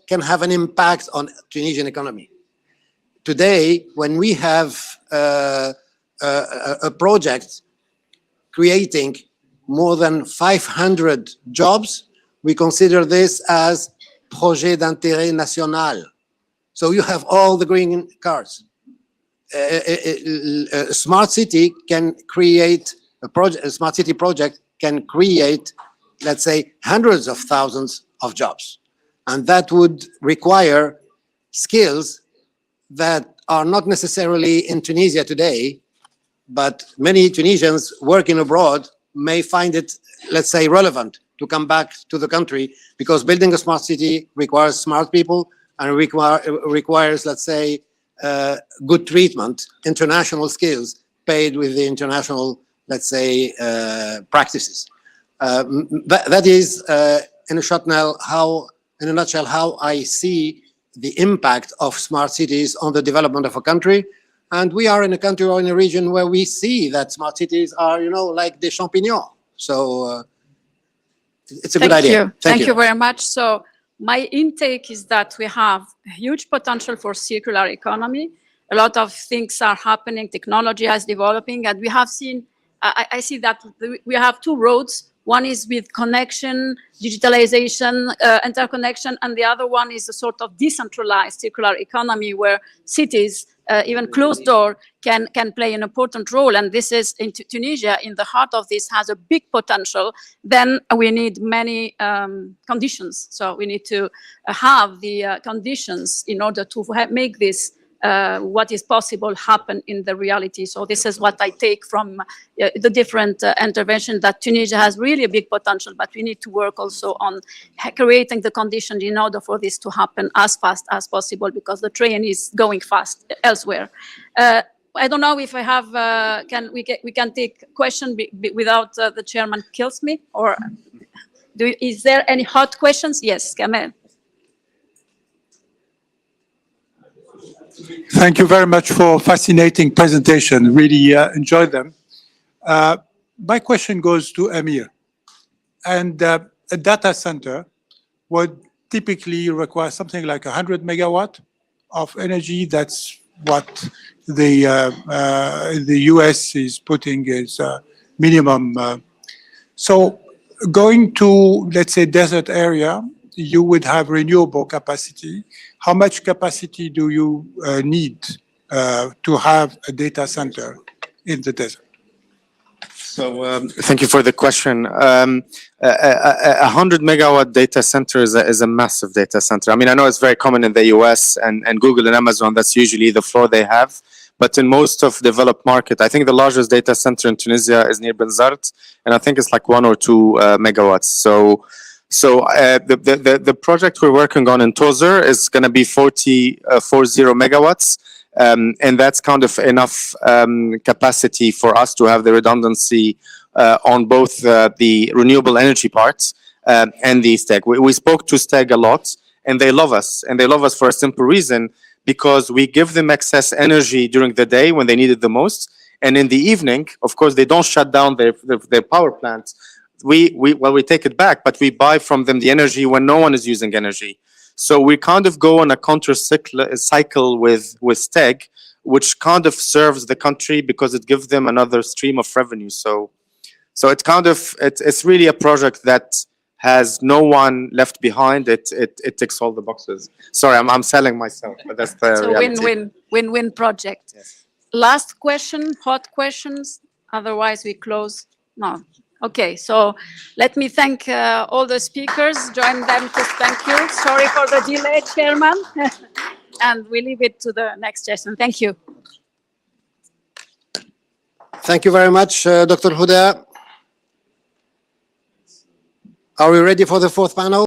can have an impact on Tunisian economy. Today, when we have a project creating more than 500 jobs, we consider this as projet d'intérêt national. So you have all the green cards. A smart city can create a smart city project can create, let's say, hundreds of thousands of jobs. And that would require skills that are not necessarily in Tunisia today, but many Tunisians working abroad may find it, let's say, relevant to come back to the country, because building a smart city requires smart people and requires, let's say, good treatment, international skills paid with the international, let's say, practices. That is, in a nutshell, how I see the impact of smart cities on the development of a country. And we are in a country or in a region where we see that smart cities are, you know, like des champignons. So it's a good idea. Thank you very much. So my intake is that we have a huge potential for circular economy. A lot of things are happening, technology is developing, and we have seen, I see that we have two roads. One is with connection, digitalization, interconnection, and the other one is a sort of decentralized circular economy where cities, even closed door, can play an important role. And this is in Tunisia, in the heart of this, has a big potential. Then we need many conditions. So we need to have the conditions in order to make this what is possible happen in the reality. So this is what I take from the different interventions, that Tunisia has really a big potential, but we need to work also on creating the conditions in order for this to happen as fast as possible, because the train is going fast elsewhere. I don't know if I have, we can take question without the chairman kills me, or is there any hot questions? Yes, Kamel. Thank you very much for fascinating presentation. Really enjoyed them. My question goes to Amir. And a data center would typically require something like 100 megawatt of energy. That's what the US is putting as minimum. So going to, let's say, desert area, you would have renewable capacity. How much capacity do you need to have a data center in the desert? So thank you for the question. A 100 megawatt data center is a massive data center. I mean, I know it's very common in the US and Google and Amazon. That's usually the floor they have. But in most of developed market, I think the largest data center in Tunisia is near Benzart, and I think it's like 1 or 2 megawatts. So the project we're working on in Tozer is going to be 40 megawatts. And that's kind of enough capacity for us to have the redundancy on both the renewable energy parts and the STEG. We spoke to STEG a lot, and they love us. And they love us for a simple reason, because we give them excess energy during the day when they need it the most. And in the evening, of course, they don't shut down their power plants. We take it back, but we buy from them the energy when no one is using energy. So we kind of go on a cycle with STEG, which kind of serves the country because it gives them another stream of revenue. So it's kind of, it's really a project that has no one left behind. It ticks all the boxes. Sorry, I'm selling myself, but that's the reality. It's a win-win project. Yes. Last question, hot questions. Otherwise, we close. No. Okay, so let me thank all the speakers. Join them to thank you. Sorry for the delay, Chairman. And we leave it to the next session. Thank you. Thank you very much, Dr. Houda. Are we ready for the fourth panel?